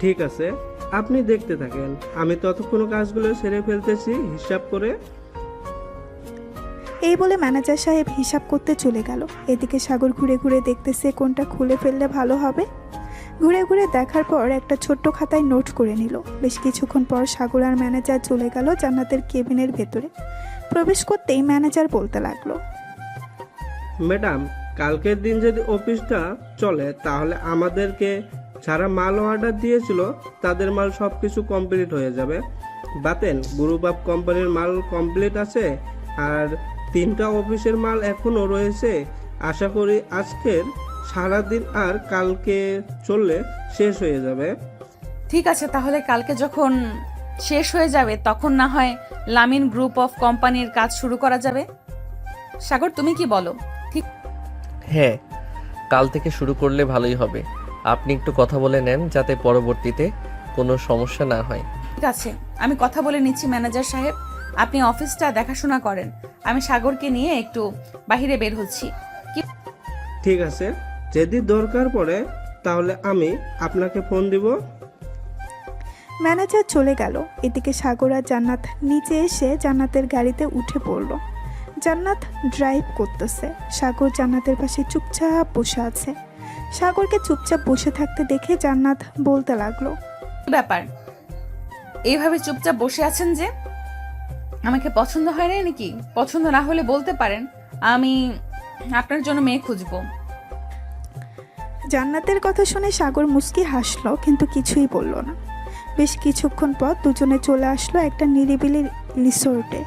O: ঠিক আছে, আপনি দেখতে থাকেন, আমি ততক্ষণ কাজগুলো সেরে ফেলতেছি হিসাব করে।
B: এই বলে ম্যানেজার সাহেব হিসাব করতে চলে গেল। এদিকে সাগর ঘুরে ঘুরে দেখতেছে কোনটা খুলে ফেললে ভালো হবে। ঘুরে ঘুরে দেখার পর একটা ছোট্ট খাতায় নোট করে নিল। বেশ কিছুক্ষণ পর সাগর আর ম্যানেজার চলে গেল জান্নাতের কেবিনের ভেতরে। প্রবেশ করতেই ম্যানেজার বলতে লাগলো,
O: ম্যাডাম, কালকের দিন যদি অফিসটা চলে তাহলে আমাদেরকে যারা মাল অর্ডার দিয়েছিল তাদের মাল সব কিছু কমপ্লিট হয়ে যাবে। বাতেন গ্রুপ অফ কোম্পানির মাল কমপ্লিট আছে, আর 3টা অফিসের মাল এখনও রয়েছে। আশা করি আজকের সারাদিন আর কালকে চললে শেষ হয়ে যাবে।
C: ঠিক আছে, তাহলে কালকে যখন শেষ হয়ে যাবে তখন না হয় লামিন গ্রুপ অফ কোম্পানির কাজ শুরু করা যাবে। সাগর, তুমি কি বলো? ঠিক
A: হ্যাঁ, কাল থেকে শুরু করলে ভালোই হবে। আপনি একটু কথা বলে নেন যাতে পরবর্তীতে কোনো সমস্যা না হয়।
C: আছে, আমি কথা বলে নিচ্ছি ম্যানেজার সাহেব। আপনি অফিসটা দেখাশোনা করেন, আমি সাগরকে নিয়ে একটু বাইরে বের হচ্ছি। কি
O: ঠিক আছে, যদি দরকার পড়ে তাহলে আমি আপনাকে ফোন দিব।
B: ম্যানেজার চলে গেল। এদিকে সাগর আর জান্নাত নিচে এসে জান্নাতের গাড়িতে উঠে পড়ল। জান্নাত ড্রাইভ করতেছে, সাগর জান্নাতের পাশে চুপচাপ বসে আছে। সাগরকে চুপচাপ বসে থাকতে দেখে জান্নাত বলতে লাগলো,
C: ব্যাপার, এইভাবে চুপচাপ বসে আছেন যে? আমাকে পছন্দ হয় না নাকি? পছন্দ না হলে বলতে পারেন, আমি আপনার জন্য মেয়ে খুঁজবো।
B: জান্নাতের কথা শুনে সাগর মুচকি হাসলো, কিন্তু কিছুই বলল না। বেশ কিছুক্ষণ পর দুজনে চলে আসলো একটা নিরিবিলি রিসোর্টে।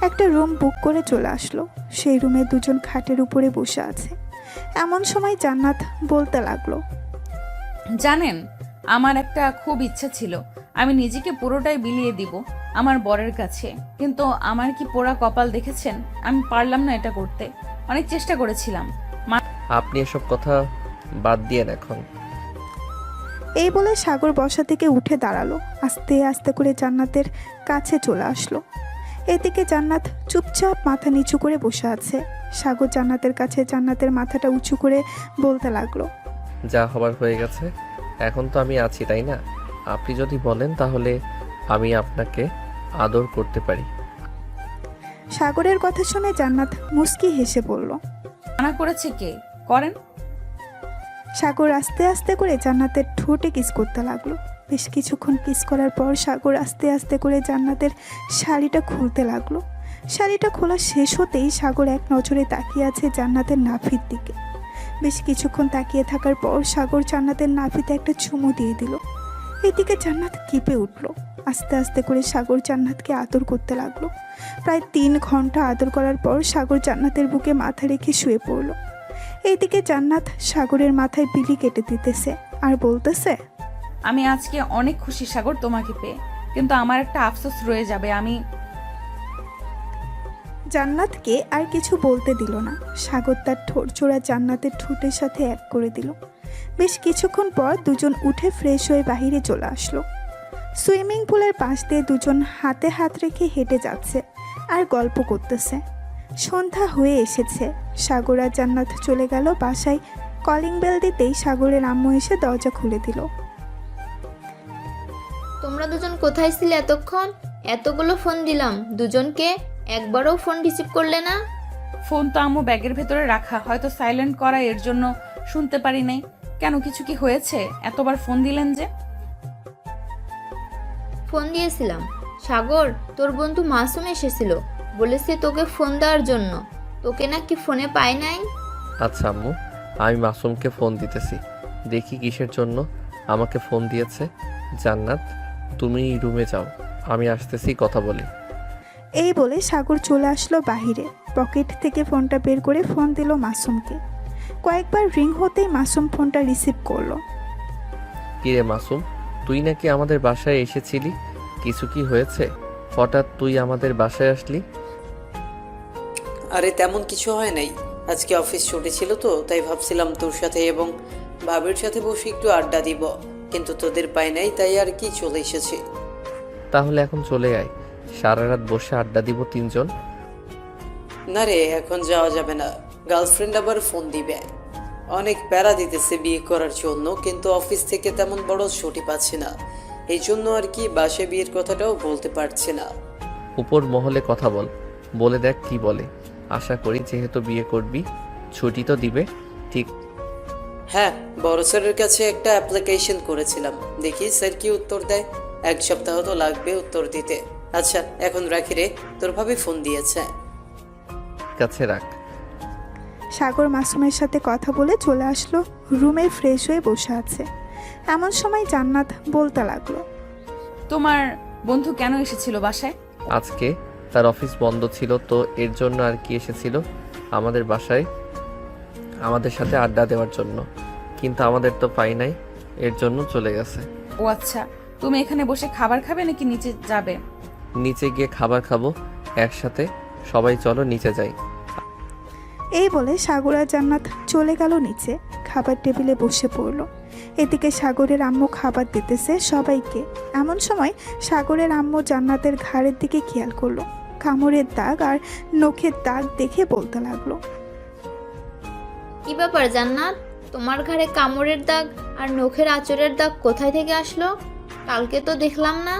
B: একটা রুম বুক করে চলে আসলো। সেই রুমে দুজন খাটের উপরে বসে আছে। এমন সময় জান্নাত বলতে লাগলো,
C: জানেন, আমার একটা খুব ইচ্ছা ছিল আমি নিজেকে পুরোটাই বিলিয়ে দিব আমার বরের কাছে, কিন্তু আমার কি পোড়া কপাল দেখেছেন, আমি পারলাম না এটা করতে। অনেক চেষ্টা করেছিলাম।
A: আপনি এসব কথা বাদ দিয়েন এখন।
B: এই বলে সাগর বসা থেকে উঠে দাঁড়ালো, আস্তে আস্তে করে জান্নাতের কাছে চলে আসলো। এদিকে জান্নাত চুপচাপ মাথা নিচু করে বসে আছে। সাগর জান্নাতের কাছে জান্নাতের মাথাটা উঁচু করে বলতে লাগলো,
A: যা হবার হয়ে গেছে, এখন তো আমি আছি, তাই না? আপনি যদি বলেন তাহলে আমি আপনাকে আদর করতে পারি।
B: সাগরের কথা শুনে জান্নাত মুচকি হেসে বলল,
C: মানা করেছে কে? করেন।
B: সাগর আস্তে আস্তে করে জান্নাতের ঠোঁটে কিস করতে লাগলো। বেশ কিছুক্ষণ কিস করার পর সাগর আস্তে আস্তে করে জান্নাতের শাড়িটা খুলতে লাগলো। শাড়িটা খোলা শেষ হতেই সাগর এক নজরে তাকিয়ে আছে জান্নাতের নাভির দিকে। বেশ কিছুক্ষণ তাকিয়ে থাকার পর সাগর জান্নাতের নাভিতে একটা চুমু দিয়ে দিল। এদিকে জান্নাত কেঁপে উঠল। আস্তে আস্তে করে সাগর জান্নাতকে আদর করতে লাগলো। প্রায় 3 ঘন্টা আদর করার পর সাগর জান্নাতের বুকে মাথা রেখে শুয়ে পড়ল। এইদিকে জান্নাত সাগরের মাথায় বিলি কেটে দিতেছে আর বলতেছে,
C: আমি আজকে অনেক খুশি সাগর তোমাকে পেয়ে, কিন্তু আমার একটা আফসোস রয়ে যাবে। আমি
B: জান্নাতকে আর কিছু বলতে দিল না। সাগর তার ঠোঁট জোড়া জান্নাতের ঠোঁটের সাথে এক করে দিল। বেশ কিছুক্ষণ পর দুজন উঠে ফ্রেশ হয়ে বাইরে চলে আসলো। সুইমিং পুলের পাশ দিয়ে দুজন হাতে হাত রেখে হেঁটে যাচ্ছে আর গল্প করতেছে। সন্ধ্যা হয়ে এসেছে। সাগর আর জান্নাত চলে গেল বাসায়। কলিং বেল দিতেই সাগরের আম্মু এসে দরজা খুলে দিল।
G: তোমরা দুজন কোথায় ছিলে এতক্ষণ? এতগুলো ফোন দিলাম দুজনকে, একবারও ফোন রিসিভ করলে না।
C: ফোন তো আম্মু ব্যাগের ভেতরে রাখা, হয়তো সাইলেন্ট করা, এর জন্য শুনতে পারি নাই। কেন, কিছু কি হয়েছে? এতবার ফোন দিলেন যে?
G: ফোন দিয়েছিলাম সাগর, তোর বন্ধু মাসুম এসেছিল, বলেছে তোকে ফোন দেওয়ার জন্য। তোকে নাকি ফোনে পাই নাই।
A: আচ্ছা আম্মু, আমি মাসুমকে ফোন দিতেছি, দেখি কিসের জন্য আমাকে ফোন দিয়েছে। জান্নাত, তুমি রুমে যাও, আমি আসতেছি, কথা বলি।
B: এই বলে সাগর চলে আসলো বাহিরে। পকেট থেকে ফোনটা বের করে ফোন দিল মাসুমকে। কয়েকবার রিং হতেই মাসুম ফোনটা রিসিভ করলো।
A: কিরে মাসুম, তুই নাকি আমাদের বাসায় এসেছিলি, কিছু কি হয়েছে? হঠাৎ তুই আমাদের বাসায় আসলি?
I: আরে তেমন কিছু হয় নাই, আজকে অফিস ছুটি ছিল তো, তাই ভাবছিলাম তোর সাথে এবং ভাবির সাথে বসে একটু আড্ডা দিব, কিন্তু তোদের পাই নাই, তাই আর কি চলে এসেছি।
A: তাহলে এখন চলে আয়, সারা রাত বসে আড্ডা দিব 3 জন।
I: না রে, এখন যাওয়া যাবে না, গার্লফ্রেন্ড আবার ফোন দিবে। অনেক প্যারা দিতেছে বিয়ে করার জন্য, কিন্তু অফিস থেকে তেমন বড় ছুটি পাচ্ছি না, এই জন্য আর কি বাসায় বিয়ের কথাটাও বলতে পারছি না।
A: উপর মহলে কথা বলে দেখ কি বলে। আশা করি যেহেতু বিয়ে করবি ছুটি তো দিবে। ঠিক?
I: হ্যাঁ, বড় স্যারের কাছে একটা অ্যাপ্লিকেশন করেছিলাম, দেখি স্যার কি উত্তর দেয়। 1 সপ্তাহ তো লাগবে উত্তর দিতে। আচ্ছা এখন রাখি রে, তোর ভাবে ফোন দিয়েছে।
A: কাছে রাখ।
B: সাগর মাসুমের সাথে কথা বলে চলে আসলো রুমে, ফ্রেশ হয়ে বসে আছে। এমন সময় জান্নাত বলতে লাগলো,
C: তোমার বন্ধু কেন এসেছিল বাসায়?
A: আজকে তার অফিস বন্ধ ছিল, তো এর জন্য আর কি এসেছিল আমাদের বাসায় আমাদের সাথে আড্ডা দেওয়ার জন্য, কিন্তু আমাদের তো পাই নাই, এর জন্য চলে গেছে।
C: ও আচ্ছা, তুমি এখানে বসে খাবার খাবে নাকি নিচে যাবে?
A: নিচে গিয়ে খাবার খাবো একসাথে, সবাই চলো নিচে যাই।
B: এই বলে সাগর আর জান্নাত চলে গেল নিচে, খাবার টেবিলে বসে পড়ল। এদিকে সাগরের আম্মু খাবার দিতেছে সবাইকে। এমন সময় সাগরের আম্মু জান্নাতের ঘাড়ের দিকে খেয়াল করলো, কামড়ের দাগ আর নখের দাগ দেখে বলতে লাগলো,
G: কি ব্যাপার জান্নাত, তোমার ঘাড়ে কামড়ের দাগ আর নখের আঁচড়ের দাগ কোথায় থেকে আসলো? কালকে তো দেখলাম না।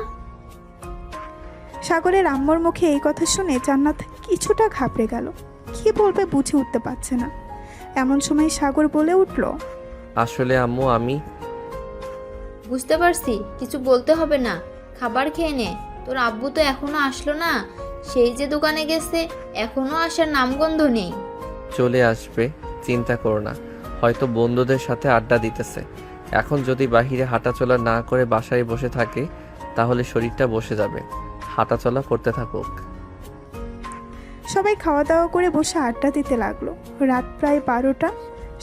B: সাগরের আম্মুর মুখে এই কথা শুনে জান্নাত কিছুটা ঘাবড়ে গেল, কি বলবে বুঝে উঠতে পারছে না। এমন সময় সাগর বলে উঠল,
A: আসলে আম্মু আমি
G: বুঝতে পারছি, কিছু বলতে হবে না, খাবার খেয়ে নে। তোর আব্বু তো এখনো আসলো না, সেই যে দোকানে গেছে, এখনো আসার নামগন্ধ নেই।
A: চলে আসবে, চিন্তা করো না, হয়তো বন্ধুদের সাথে আড্ডা দিতেছে। এখন যদি বাহিরে হাঁটাচলা না করে বাসায় বসে থাকে তাহলে শরীরটা বসে যাবে, হাঁটাচলা করতে থাকুক।
B: সবাই খাওয়া দাওয়া করে বসে আড্ডা দিতে লাগলো। রাত প্রায় 12টা।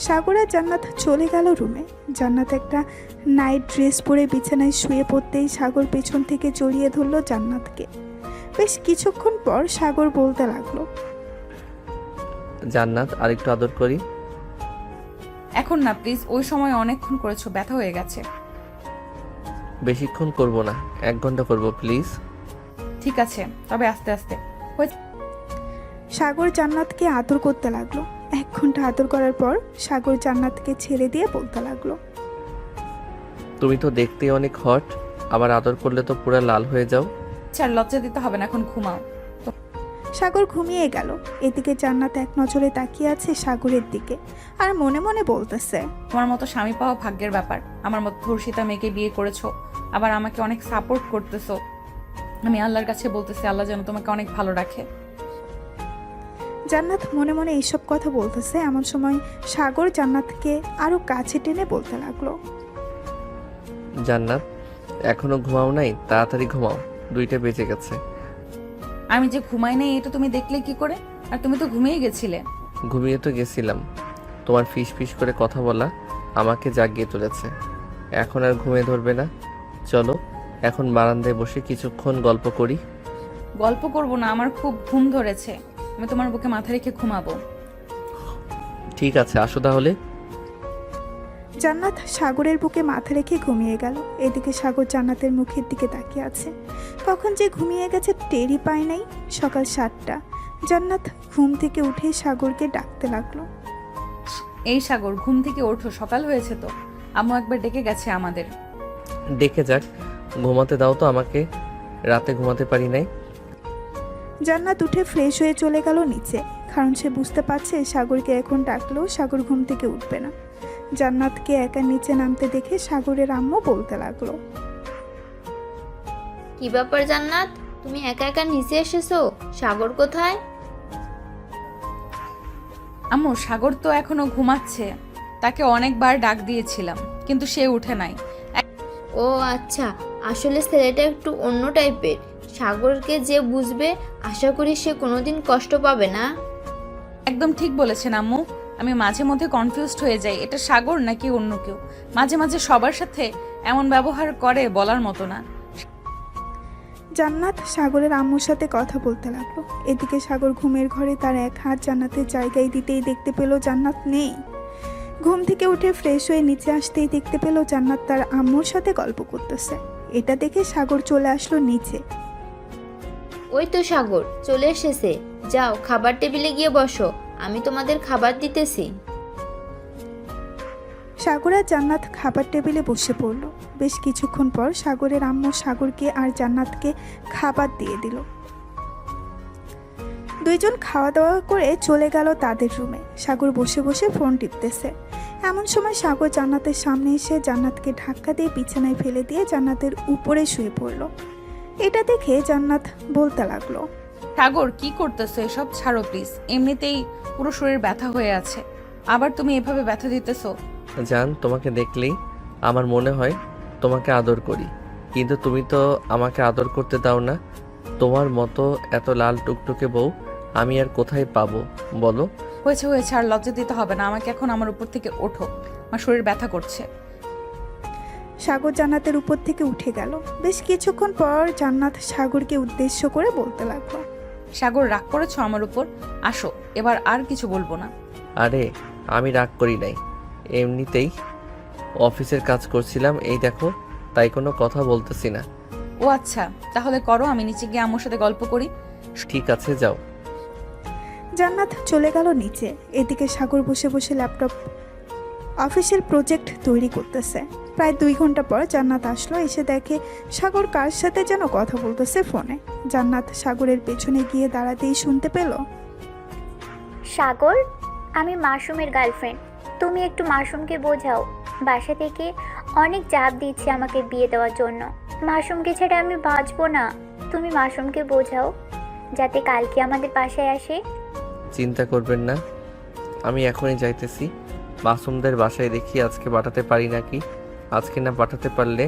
B: সাগর আর জান্নাত চলে গেল রুমে। জান্নাত একটা নাইট ড্রেস পরে বিছানায় শুয়ে পড়তেই সাগর পেছন থেকে জড়িয়ে ধরলো জান্নাতকে। বেশ কিছুক্ষণ পর সাগর বলতে লাগলো,
A: জান্নাত আরেকটু আদর করি।
C: এখন না প্লিজ, ওই সময় অনেকক্ষণ করেছো, ব্যথা হয়ে গেছে।
A: বেশিক্ষণ করব না, 1 ঘন্টা করব প্লিজ।
C: ঠিক আছে, তবে আস্তে আস্তে।
B: সাগর জান্নাতকে আদর করতে লাগলো। 1 ঘন্টা আদর করার পর সাগর জান্নাতকে ছেড়ে দিয়ে বলতে লাগলো,
A: তুমি তো দেখতে অনেক হট, আবার আদর করলে তো পুরো লাল হয়ে যাও।
C: আচ্ছা লজ্জা দিতে হবে না, এখন ঘুমাও।
B: সাগর ঘুমিয়ে গেল। এদিকে জান্নাত এক নজরে তাকিয়ে আছে সাগরের দিকে আর মনে মনে বলতেছে,
C: তোমার মতো স্বামী পাওয়া ভাগ্যের ব্যাপার। আমার মতো ধর্ষিতা মেয়েকে বিয়ে করেছো, আবার আমাকে অনেক সাপোর্ট করতেছো। আমি আল্লাহর কাছে বলতেছি, আল্লাহ যেন তোমাকে অনেক ভালো রাখে।
B: জান্নাত মনে মনে এইসব কথা বলতেছে। এমন সময় সাগর জান্নাতকে আরো কাছে টেনে বলতে লাগলো,
A: জান্নাত এখনো ঘুমাও নাই, তাড়াতাড়ি ঘুমাও, 2টা বেজে গেছে।
C: আমি যে ঘুমাই নাই এটা তুমি দেখলে কি করে? আর তুমি তো ঘুমিয়ে গেছিলে।
A: ঘুমিয়ে তো গেছিলাম, তোমার ফিস ফিস করে কথা বলা আমাকে জাগিয়ে তুলেছে। এখন আর ঘুমিয়ে ধরবে না, চলো এখন বারান্দায় বসে কিছুক্ষণ গল্প করি।
C: গল্প করব না, আমার খুব ঘুম ধরেছে, আমি তোমার বুকে মাথা রেখে ঘুমাবো।
A: ঠিক আছে, আসো তাহলে।
B: জান্নাত সাগরের বুকে মাথা রেখে ঘুমিয়ে গেল। এদিকে সাগর জান্নাতের মুখের দিকে তাকিয়ে আছে। কখন যে ঘুমিয়ে গেছে টেরই পায় নাই। সকাল 7টা। জান্নাত ঘুম থেকে উঠে সাগরকে ডাকতে লাগলো,
C: এই সাগর, ঘুম থেকে ওঠো, সকাল হয়েছে তো। আম্মু একবার ডেকে গেছে আমাদের।
A: ডেকে যাক, ঘুমাতে দাও তো আমাকে, রাতে ঘুমাতে পারি নাই।
B: জান্নাত উঠে ফ্রেশ হয়ে চলে গেল নিচে, কারণ সে বুঝতে পারছে সাগরকে এখন ডাকলেও সাগর ঘুম থেকে উঠবে না। জান্নাতকে একা নিচে নামতে দেখে সাগরের আম্মু বলতে লাগলো,
G: কি ব্যাপার জান্নাত, তুমি একা একা নিচে এসেছো? সাগর কোথায়?
C: আম্মু, সাগর তো এখনো ঘুমাচ্ছে, তাকে অনেকবার ডাক দিয়েছিলাম কিন্তু সে উঠে নাই।
G: ও আচ্ছা, আসলে ছেলেটা একটু অন্য টাইপের। সাগরকে যে বুঝবে, আশা করি সে কোনোদিন কষ্ট পাবে না।
C: একদম ঠিক বলেছেন আম্মু, আমি মাঝে মধ্যে কনফিউজড হয়ে যাই, এটা সাগর নাকি অন্য কেউ। মাঝে মাঝে সবার সাথে এমন ব্যবহার করে বলার মতো না।
B: জান্নাত সাগরের আম্মুর সাথে কথা বলতে লাগলো। এদিকে সাগর ঘুমের ঘরে তার এক হাত জান্নাতের জায়গায় দিতেই দেখতে পেল জান্নাত নেই। ঘুম থেকে উঠে ফ্রেশ হয়ে নিচে আসতেই দেখতে পেল জান্নাত তার আম্মুর সাথে গল্প করতেছে। এটা দেখে সাগর চলে আসলো নিচে।
G: ওই তো সাগর চলে এসেছে, যাও খাবার টেবিলে গিয়ে বসো, আমি তোমাদের খাবার দিতেছি।
B: সাগর আর জান্নাত খাবার টেবিলে বসে পড়ল। বেশ কিছুক্ষণ পর সাগরের আম্মু সাগরকে আর জান্নাতকে খাবার দিয়ে দিল। দুইজন খাওয়া দাওয়া করে চলে গেল তাদের রুমে। সাগর বসে বসে ফোন টিপতেছে। এমন সময় সাগর জান্নাতের সামনে এসে জান্নাতকে ধাক্কা দিয়ে বিছানায় ফেলে দিয়ে জান্নাতের উপরে শুয়ে পড়ল। এটা দেখে জান্নাত বলতে লাগলো,
C: সাগর কি করতেছো এসব? ছাড়ো প্লিজ, এমনিতেই পুরো শরীর ব্যথা হয়ে আছে, আবার তুমি এভাবে ব্যথা দিতেছো।
A: জান, তোমাকে দেখলেই আমার মনে হয় তোমাকে আদর করি, কিন্তু তুমি তো আমাকে আদর করতে দাও না। তোমার মতো এত লাল টুকটুকে বউ আমি আর কোথায় পাবো বলো?
C: হয়েছে হয়েছে, আর লজ্জা দিতে হবে না আমাকে, এখন আমার উপর থেকে ওঠো, আমার শরীর ব্যথা করছে।
B: সাগর জান্নাতের উপর থেকে উঠে গেল। বেশ কিছুক্ষণ পর জান্নাত সাগরকে উদ্দেশ্য করে বলতে লাগলো,
C: সাগর রাগ করেছো আমার উপর? আসো, এবার আর কিছু বলবো না।
A: আরে আমি রাগ করি নাই, এমনিতেই অফিসের কাজ করছিলাম, এই দেখো, তাই কোনো কথা বলতেছি না।
C: ও আচ্ছা, তাহলে করো, আমি নিচে গিয়ে আম্মুর সাথে গল্প করি।
A: ঠিক আছে, যাও।
B: জান্নাত চলে গেল নিচে। এদিকে সাগর বসে বসে ল্যাপটপ অফিসিয়াল প্রজেক্ট তৈরি করতেছে। প্রায় 2 ঘন্টা পর জান্নাত আসলো। এসে দেখে সাগর কার সাথে যেন কথা বলতেছে ফোনে। জান্নাত সাগরের পেছনে গিয়ে দাঁড়াতেই শুনতে পেল,
P: সাগর, আমি মাসুমের গার্লফ্রেন্ড, তুমি একটু মাসুমকে বোঝাও। বাসা থেকে অনেক চাপ দিচ্ছে আমাকে বিয়ে দেওয়ার জন্য। মাসুমকে ছেড়ে আমি বাঁচবো না। তুমি মাসুমকে বোঝাও যাতে কালকে আমাদের বাসায় আসে।
A: চিন্তা করবেন না, আমি এখনই যাইতেছি। মাসুমদের বাসায় দেখি আজকে পাঠাতে পারি নাকি। আজকে না পাঠাতে পারলে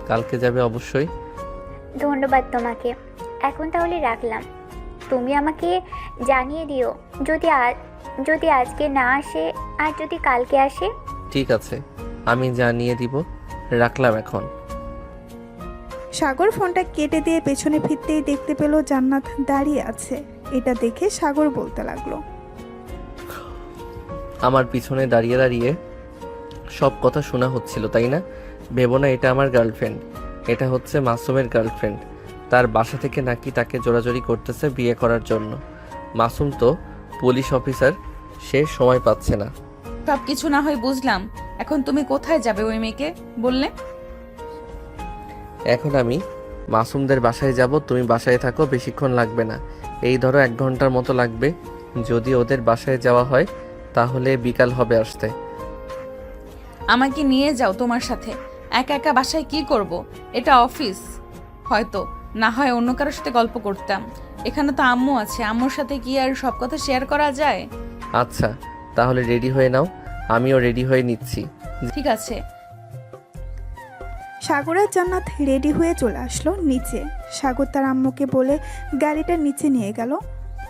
A: কালকে যাবে অবশ্যই।
P: ধন্যবাদ তোমাকে। এখন তাহলে রাখলাম। তুমি আমাকে জানিয়ে দিও যদি আজকে না আসে আর যদি কালকে আসে।
A: ঠিক আছে, আমি জানিয়ে দিব। রাখলাম এখন।
B: সাগর ফোনটা কেটে দিয়ে পেছনে ফিরতেই দেখতে পেল জান্নাত দাঁড়িয়ে আছে। এটা দেখে সাগর বলতে লাগলো,
A: আমার পিছনে দাঁড়িয়ে দাঁড়িয়ে সব কথা শোনা হচ্ছিল, তাই না? ভেবো না এটা আমার গার্লফ্রেন্ড, এটা হচ্ছে মাসুমের গার্লফ্রেন্ড। তার বাসা থেকে নাকি তাকে জোরাজোরি করতেছে বিয়ে করার জন্য। মাসুম তো পুলিশ অফিসার, সে সময় পাচ্ছে না।
C: সব কিছু না হয় বুঝলাম, এখন তুমি কোথায় যাবে ওই মেয়েকে বললে?
A: এখন আমি মাসুমদের বাসায় যাব, তুমি বাসায় থাকো, বেশিক্ষণ লাগবে না। এই ধরো 1 ঘন্টার মতো লাগবে। যদি ওদের বাসায় যাওয়া হয় তাহলে বিকাল হবে আসতে।
C: আমাকে নিয়ে যাও তোমার সাথে। একা একা বাসায় কি করব? এটা অফিস, হয়তো না হয় অন্য কারোর সাথে গল্প করতাম। এখানে তো আম্মু আছে, আম্মুর সাথে কি আর সব কথা শেয়ার করা যায়?
A: আচ্ছা, তাহলে রেডি হয়ে নাও, আমিও রেডি হয়ে নিচ্ছি।
C: ঠিক আছে।
B: সাগর আর জান্নাত রেডি হয়ে চলে আসলো নিচে। সাগর তার আম্মুকে বলে গাড়িটা নিচে নিয়ে গেল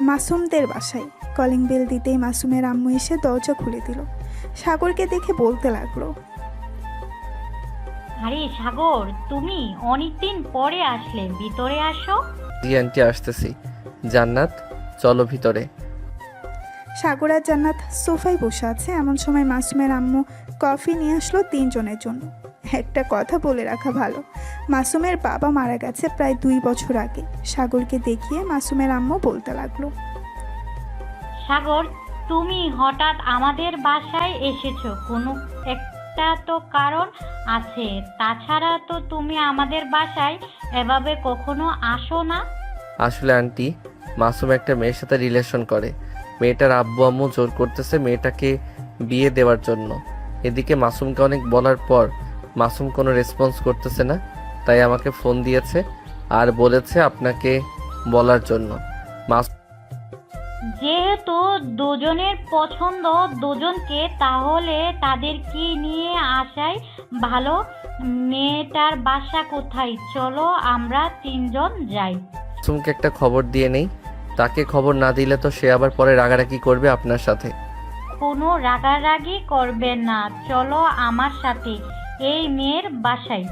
B: মাসুমদের বাসায়। কলিং বেল দিতেই মাসুমের আম্মু এসে দরজা খুলে দিল। সাগরকে দেখে বলতে লাগলো,
Q: আরে সাগর, তুমি অনেকদিন পরে আসলে, ভিতরে আসো।
A: জি আন্টি, আসতেছি। জান্নাত, চলো ভিতরে।
B: সাগর আর জান্নাত সোফায় বসে আছে। এমন সময় মাসুমের আম্মু কফি নিয়ে আসলো 3 জনের জন্য। একটা কথা বলে রাখা ভালো, মাসুমের বাবা মারা গেছে প্রায় 2 বছর আগে। সাগরকে দেখিয়ে মাসুমের আম্মু বলতে লাগলো,
Q: সাগর, তুমি হঠাৎ আমাদের বাসায় এসেছো, কোনো একটা তো কারণ আছে। তাছাড়া তো তুমি আমাদের বাসায় এভাবে কখনো আসো না।
A: আসলে আন্টি, মাসুম একটা মেয়ের সাথে রিলেশন করে। মেয়েটার আব্বু আম্মু জোর করতেছে মেয়েটাকে বিয়ে দেওয়ার জন্য। এদিকে মাসুমকে অনেক বলার পর মাসুম কোনো রেসপন্স করতেছে না, তাই আমাকে ফোন দিয়েছে আর বলেছে আপনাকে বলার জন্য।
Q: যেহেতু দুজনের পছন্দ দুজনকে, তাহলে তাদেরকে নিয়ে আসাই ভালো। মেয়েটার বাসা কোথায়? চলো আমরা 3 জন যাই।
A: মাসুমকে একটা খবর দিয়ে নেই, তাকে খবর না দিলে তো সে আবার পরে রাগারাগি করবে আপনার সাথে।
Q: কোনো রাগারাগি করবে না, চলো আমার সাথে এই মেয়ের বাসায়।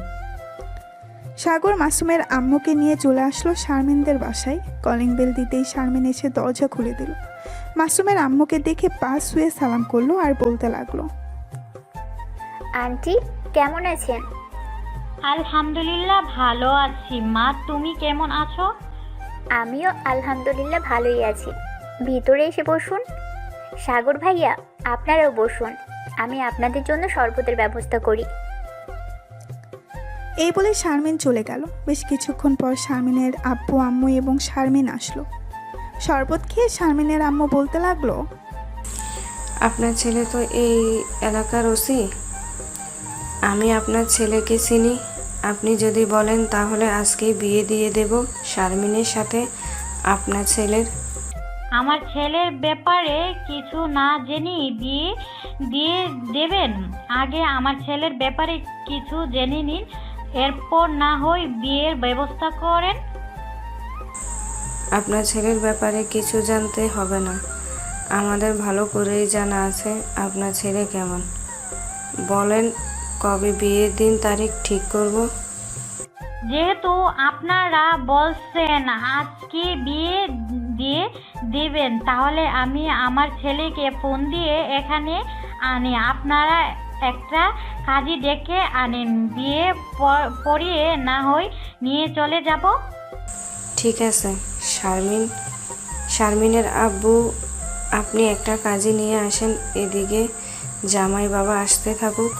B: সাগর মাসুমের আম্মুকে নিয়ে চলে আসলো শারমিনদের বাসায়। কলিং বেল দিতেই শারমিন এসে দরজা খুলে দিল। মাসুমের আম্মুকে দেখে পা শুয়ে সালাম করলো আর বলতে লাগলো,
P: আন্টি কেমন আছেন?
Q: আলহামদুলিল্লাহ ভালো আছি মা, তুমি কেমন আছো?
P: আমিও আলহামদুলিল্লাহ ভালোই আছি। ভিতরে এসে বসুন। সাগর ভাইয়া, আপনারাও বসুন, আমি আপনাদের জন্য শরবতের ব্যবস্থা করি।
B: এই বলে শারমিন চলে গেল। বেশ কিছুক্ষণ পর শারমিনের আব্বু আম্মু এবং শারমিন আসলো। শরবত খেয়ে শারমিনের আম্মু বলতে লাগলো,
R: আপনার ছেলে তো এই এলাকার ওসি। আমি আপনার ছেলেকে চিনি, আপনি যদি বলেন তাহলে আজকেই বিয়ে দিয়ে দেব শারমিনের সাথে আপনার ছেলের।
Q: আমার ছেলের ব্যাপারে কিছু না জেনে বিয়ে দিয়ে দেবেন? আগে আমার ছেলের ব্যাপারে কিছু জেনে নিন, এরপর না হয় বিয়ের ব্যবস্থা করেন।
R: আপনার ছেলের ব্যাপারে কিছু জানতে হবে না, আমাদের ভালো করেই জানা আছে আপনার ছেলে কেমন। বলেন কবে বিয়ের দিন তারিখ ঠিক করব?
Q: যেহেতু আপনারা বলছেন আজকে বিয়ে দিয়ে দেবেন, তাহলে আমি আমার ছেলেকে ফোন দিয়ে এখানে আনি। আপনারা একটা কাজী ডেকে আনেন, বিয়ে পড়িয়ে না হয় নিয়ে চলে যাব।
R: ঠিক আছে শারমিনের আব্বু, আপনি একটা কাজে নিয়ে আসেন, এদিকে জামাই বাবা আসতে থাকুক।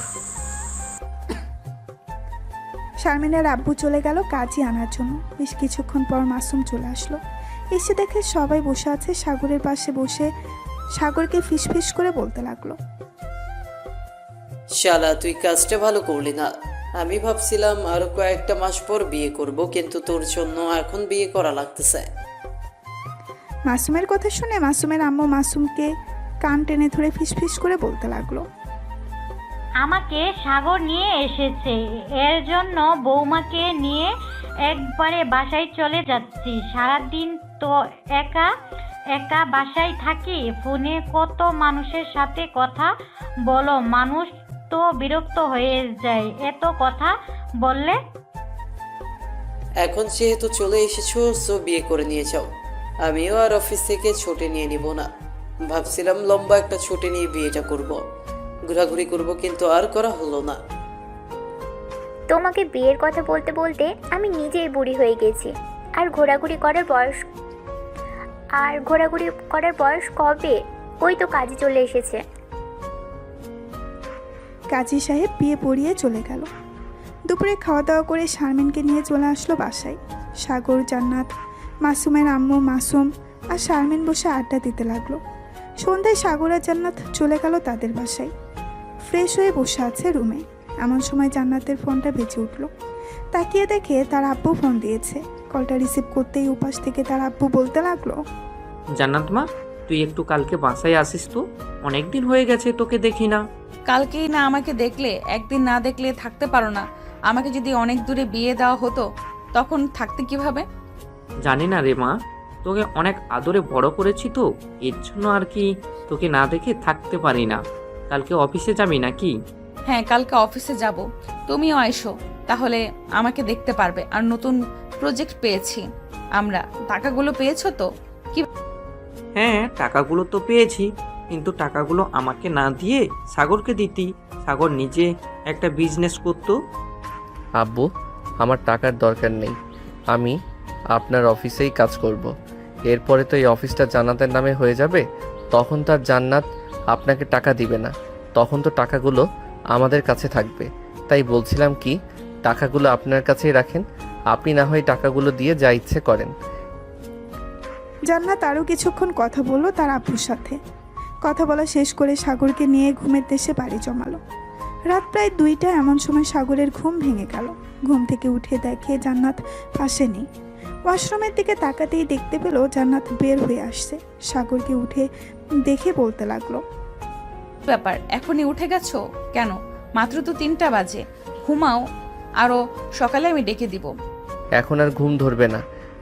B: শারমিনের আব্বু চলে গেল কাজী আনার জন্য। বেশ কিছুক্ষণ পর মাসুম চলে আসলো। এসে দেখে সবাই বসে আছে সাগরের পাশে বসে সাগরকে ফিসফিস করে বলতে লাগলো,
I: শালা তুই কাজটা ভালো করলি না। আমি ভাবছিলাম আরো কয়েকটা মাস পর বিয়ে করব, কিন্তু তোর জন্য এখন বিয়ে করা লাগতেছে।
B: মাসুমের কথা শুনে মাসুমের আম্মু মাসুমকে কান টেনে ধরে ফিসফিস করে বলতে লাগলো,
Q: আমাকে সাগর নিয়ে এসেছে, এর জন্য বৌমাকে নিয়ে একবারে বাসায় চলে যাচ্ছি। সারাদিন তো একা একা বাসায় থাকি, ফোনে কত মানুষের সাথে কথা বলো, মানুষ তো বিরক্ত হয়ে যায় এত কথা বললে।
I: এখন যেহেতু চলে এসেছো, সো বিয়ে করে নিয়ে যাও। আমিও আর অফিস থেকে ছুটি নিয়ে নিব না। ভাবছিলাম লম্বা একটা ছুটি নিয়ে বিয়েটা করব, ঘোরাঘুরি করব, কিন্তু আর করা হলো না।
P: তোমাকে বিয়ের কথা বলতে বলতে আমি নিজেই বুড়ি হয়ে গেছি। আর ঘোরাঘুরি করার বয়স কবে? ওই তো কাজে চলে এসেছে।
B: কাজী সাহেব বিয়ে পড়িয়ে চলে গেল। দুপুরে খাওয়া দাওয়া করে শারমিনকে নিয়ে চলে আসলো বাসায়। সাগর, জান্নাত, মাসুমের আম্মু, মাসুম আর শারমিন বসে আড্ডা দিতে লাগলো। সন্ধ্যায় সাগর আর জান্নাত চলে গেল তাদের বাসায়। ফ্রেশ হয়ে বসে আছে রুমে। এমন সময় জান্নাতের ফোনটা বেজে উঠলো। তাকিয়ে দেখে তার আব্বু ফোন দিয়েছে। কলটা রিসিভ করতেই উপাস থেকে তার আব্বু বলতে লাগলো,
F: জান্নাত মা, তুই একটু কালকে বাসায় আসিস তো, অনেকদিন হয়ে গেছে তোকে দেখি না।
C: কালকেই না আমাকে দেখলে, একদিন না দেখলে থাকতে পারো না। আমাকে যদি অনেক দূরে বিয়ে দেওয়া হতো তখন থাকতে কিভাবে?
F: জানি না রে মা, তোকে অনেক আদরে বড় করেছি তো, এর জন্য আর কি তোকে না দেখে থাকতে পারি না। কালকে অফিসে যাবি নাকি?
C: হ্যাঁ, কালকে অফিসে যাব, তুমিও আইসো, তাহলে আমাকে দেখতে পারবে। আর নতুন প্রজেক্ট পেয়েছি আমরা, টাকাগুলো পেয়েছো তো? কি?
F: হ্যাঁ, টাকাগুলো তো পেয়েছি, কিন্তু টাকাগুলো আমাকে না দিয়ে সাগরকে দিতি। সাগর নিজে একটা বিজনেস করতো।
A: আব্বু, আমার টাকার দরকার নেই, আমি আপনার অফিসেই কাজ করব। এরপরে তো এই অফিসটা জান্নাতের নামে হয়ে যাবে, তখন তার জান্নাত আপনাকে টাকা দিবে না, তখন তো টাকাগুলো আমাদের কাছে থাকবে। তাই বলছিলাম কি, টাকাগুলো আপনার কাছেই রাখেন, আপনি না হয় টাকাগুলো দিয়ে যা ইচ্ছে করেন।
B: জান্নাত আরও কিছুক্ষণ কথা বললো তার আব্বুর সাথে। কথা বলা শেষ করে সাগরকে নিয়ে ঘুমের দেশে বাড়ি জমালো। রাত প্রায় 2টা। এমন সময় সাগরের ঘুম ভেঙে গেল। ঘুম থেকে উঠে দেখে জান্নাত পাশে নেই। ওয়াশরুমের দিকে তাকাতেই দেখতে পেল জান্নাত বের হয়ে আসছে। সাগরকে উঠে দেখে বলতে লাগলো,
C: ব্যাপার, এখনই উঠে গেছো কেন? মাত্র তো 3টা বাজে, ঘুমাও, আরও সকালে আমি ডেকে দিব।
A: এখন আর ঘুম ধরবে না,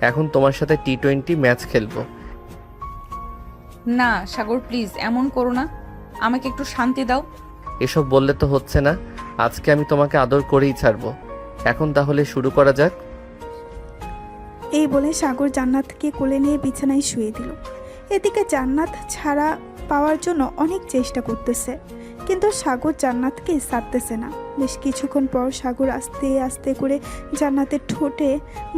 A: এখন তোমার সাথে T20 ম্যাচ খেলবো।
C: না সাগর, প্লিজ এমন করো না, আমাকে একটু শান্তি দাও।
A: এসব বললে তো হচ্ছে না, আজকে আমি তোমাকে আদর করেই ছাড়বো। এখন তাহলে শুরু করা যাক।
B: এই বলে সাগর জান্নাতকে কোলে নিয়ে বিছানায় শুয়ে দিল। এদিকে জান্নাত ছাড়া পাওয়ার জন্য অনেক চেষ্টা করতেছে, কিন্তু সাগর জান্নাতকে ছাড়তেছে না। বেশ কিছুক্ষণ পর সাগর আস্তে আস্তে করে জান্নাতের ঠোঁটে,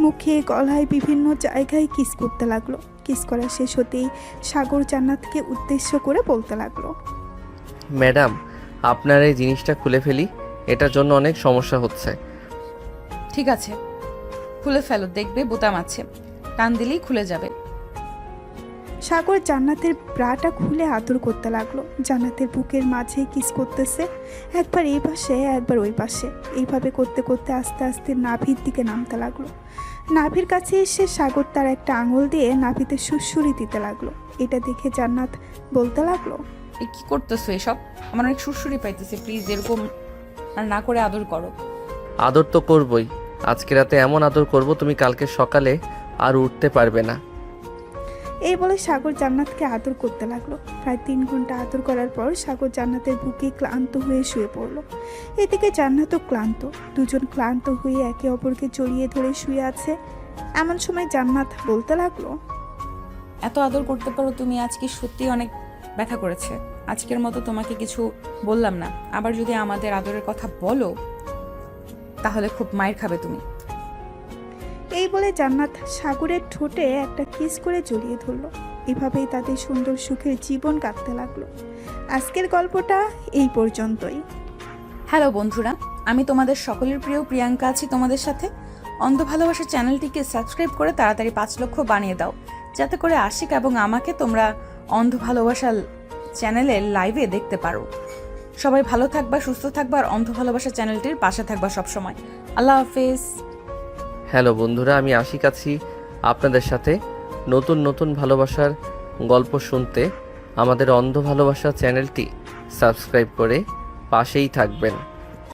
B: মুখে, গলায় বিভিন্ন জায়গায় কিস করতে লাগলো। কিস করা শেষ হতেই সাগর জান্নাতকে উদ্দেশ্য করে বলতে লাগলো,
A: ম্যাডাম, আপনার এই জিনিসটা খুলে ফেলি, এটার জন্য অনেক সমস্যা হচ্ছে।
C: ঠিক আছে, খুলে ফেলো, দেখবে বোতাম আছে, টান দিলেই খুলে যাবে।
B: সাগর জান্নাতের ব্রাটা খুলে আদর করতে লাগলো। জান্নাতের বুকের মাঝে কিস করতেছে, একবার এই পাশে একবার ওই পাশে। এইভাবে করতে করতে আস্তে আস্তে নাভির দিকে নামতে লাগলো। নাভির কাছে এসে সাগর তার একটা আঙুল দিয়ে নাভিতে সুড়সুড়ি দিতে লাগলো। এটা দেখে জান্নাত বলতে লাগলো,
C: এই কি করতেছো এসব? আমার অনেক সুরসুরি পাইতেছে, প্লিজ এরকম আর না করে আদর করো।
A: আদর তো করবই, আজকে রাতে এমন আদর করব তুমি কালকে সকালে আর উঠতে পারবে না।
B: এই বলে সাগর জান্নাতকে আদর করতে লাগলো। প্রায় 3 ঘন্টা আদর করার পর সাগর জান্নাতের বুকে ক্লান্ত হয়ে শুয়ে পড়লো। এদিকে জান্নাতও ক্লান্ত। দুজন ক্লান্ত হয়ে একে অপরকে জড়িয়ে ধরে শুয়ে আছে। এমন সময় জান্নাত বলতে লাগলো,
C: এত আদর করতে পারো তুমি, আজকে সত্যি অনেক ব্যথা করেছে। আজকের মতো তোমাকে কিছু বললাম না, আবার যদি আমাদের আদরের কথা বলো তাহলে খুব মায়ের খাবে তুমি।
B: এই বলে জান্নাত সাগরের ঠোঁটে একটা কিস করে জড়িয়ে ধরলো। এভাবেই তাদের সুন্দর সুখের জীবন কাটতে লাগলো। আজকের গল্পটা এই পর্যন্তই।
C: হ্যালো বন্ধুরা, আমি তোমাদের সকলের প্রিয় প্রিয়াঙ্কা আছি তোমাদের সাথে। অন্ধ ভালোবাসা চ্যানেলটিকে সাবস্ক্রাইব করে তাড়াতাড়ি 5 লক্ষ বানিয়ে দাও, যাতে করে আশিক এবং আমাকে তোমরা অন্ধ ভালোবাসা চ্যানেলে লাইভে দেখতে পারো। সবাই ভালো থাকবা, সুস্থ থাকবা, আর অন্ধ ভালোবাসা চ্যানেলটির পাশে থাকবা সবসময়। আল্লাহ হাফেজ।
A: হ্যালো বন্ধুরা, আমি আশিক আছি আপনাদের সাথে। নতুন নতুন ভালোবাসার গল্প শুনতে আমাদের অন্ধ ভালোবাসা চ্যানেলটি সাবস্ক্রাইব করে পাশেই থাকবেন।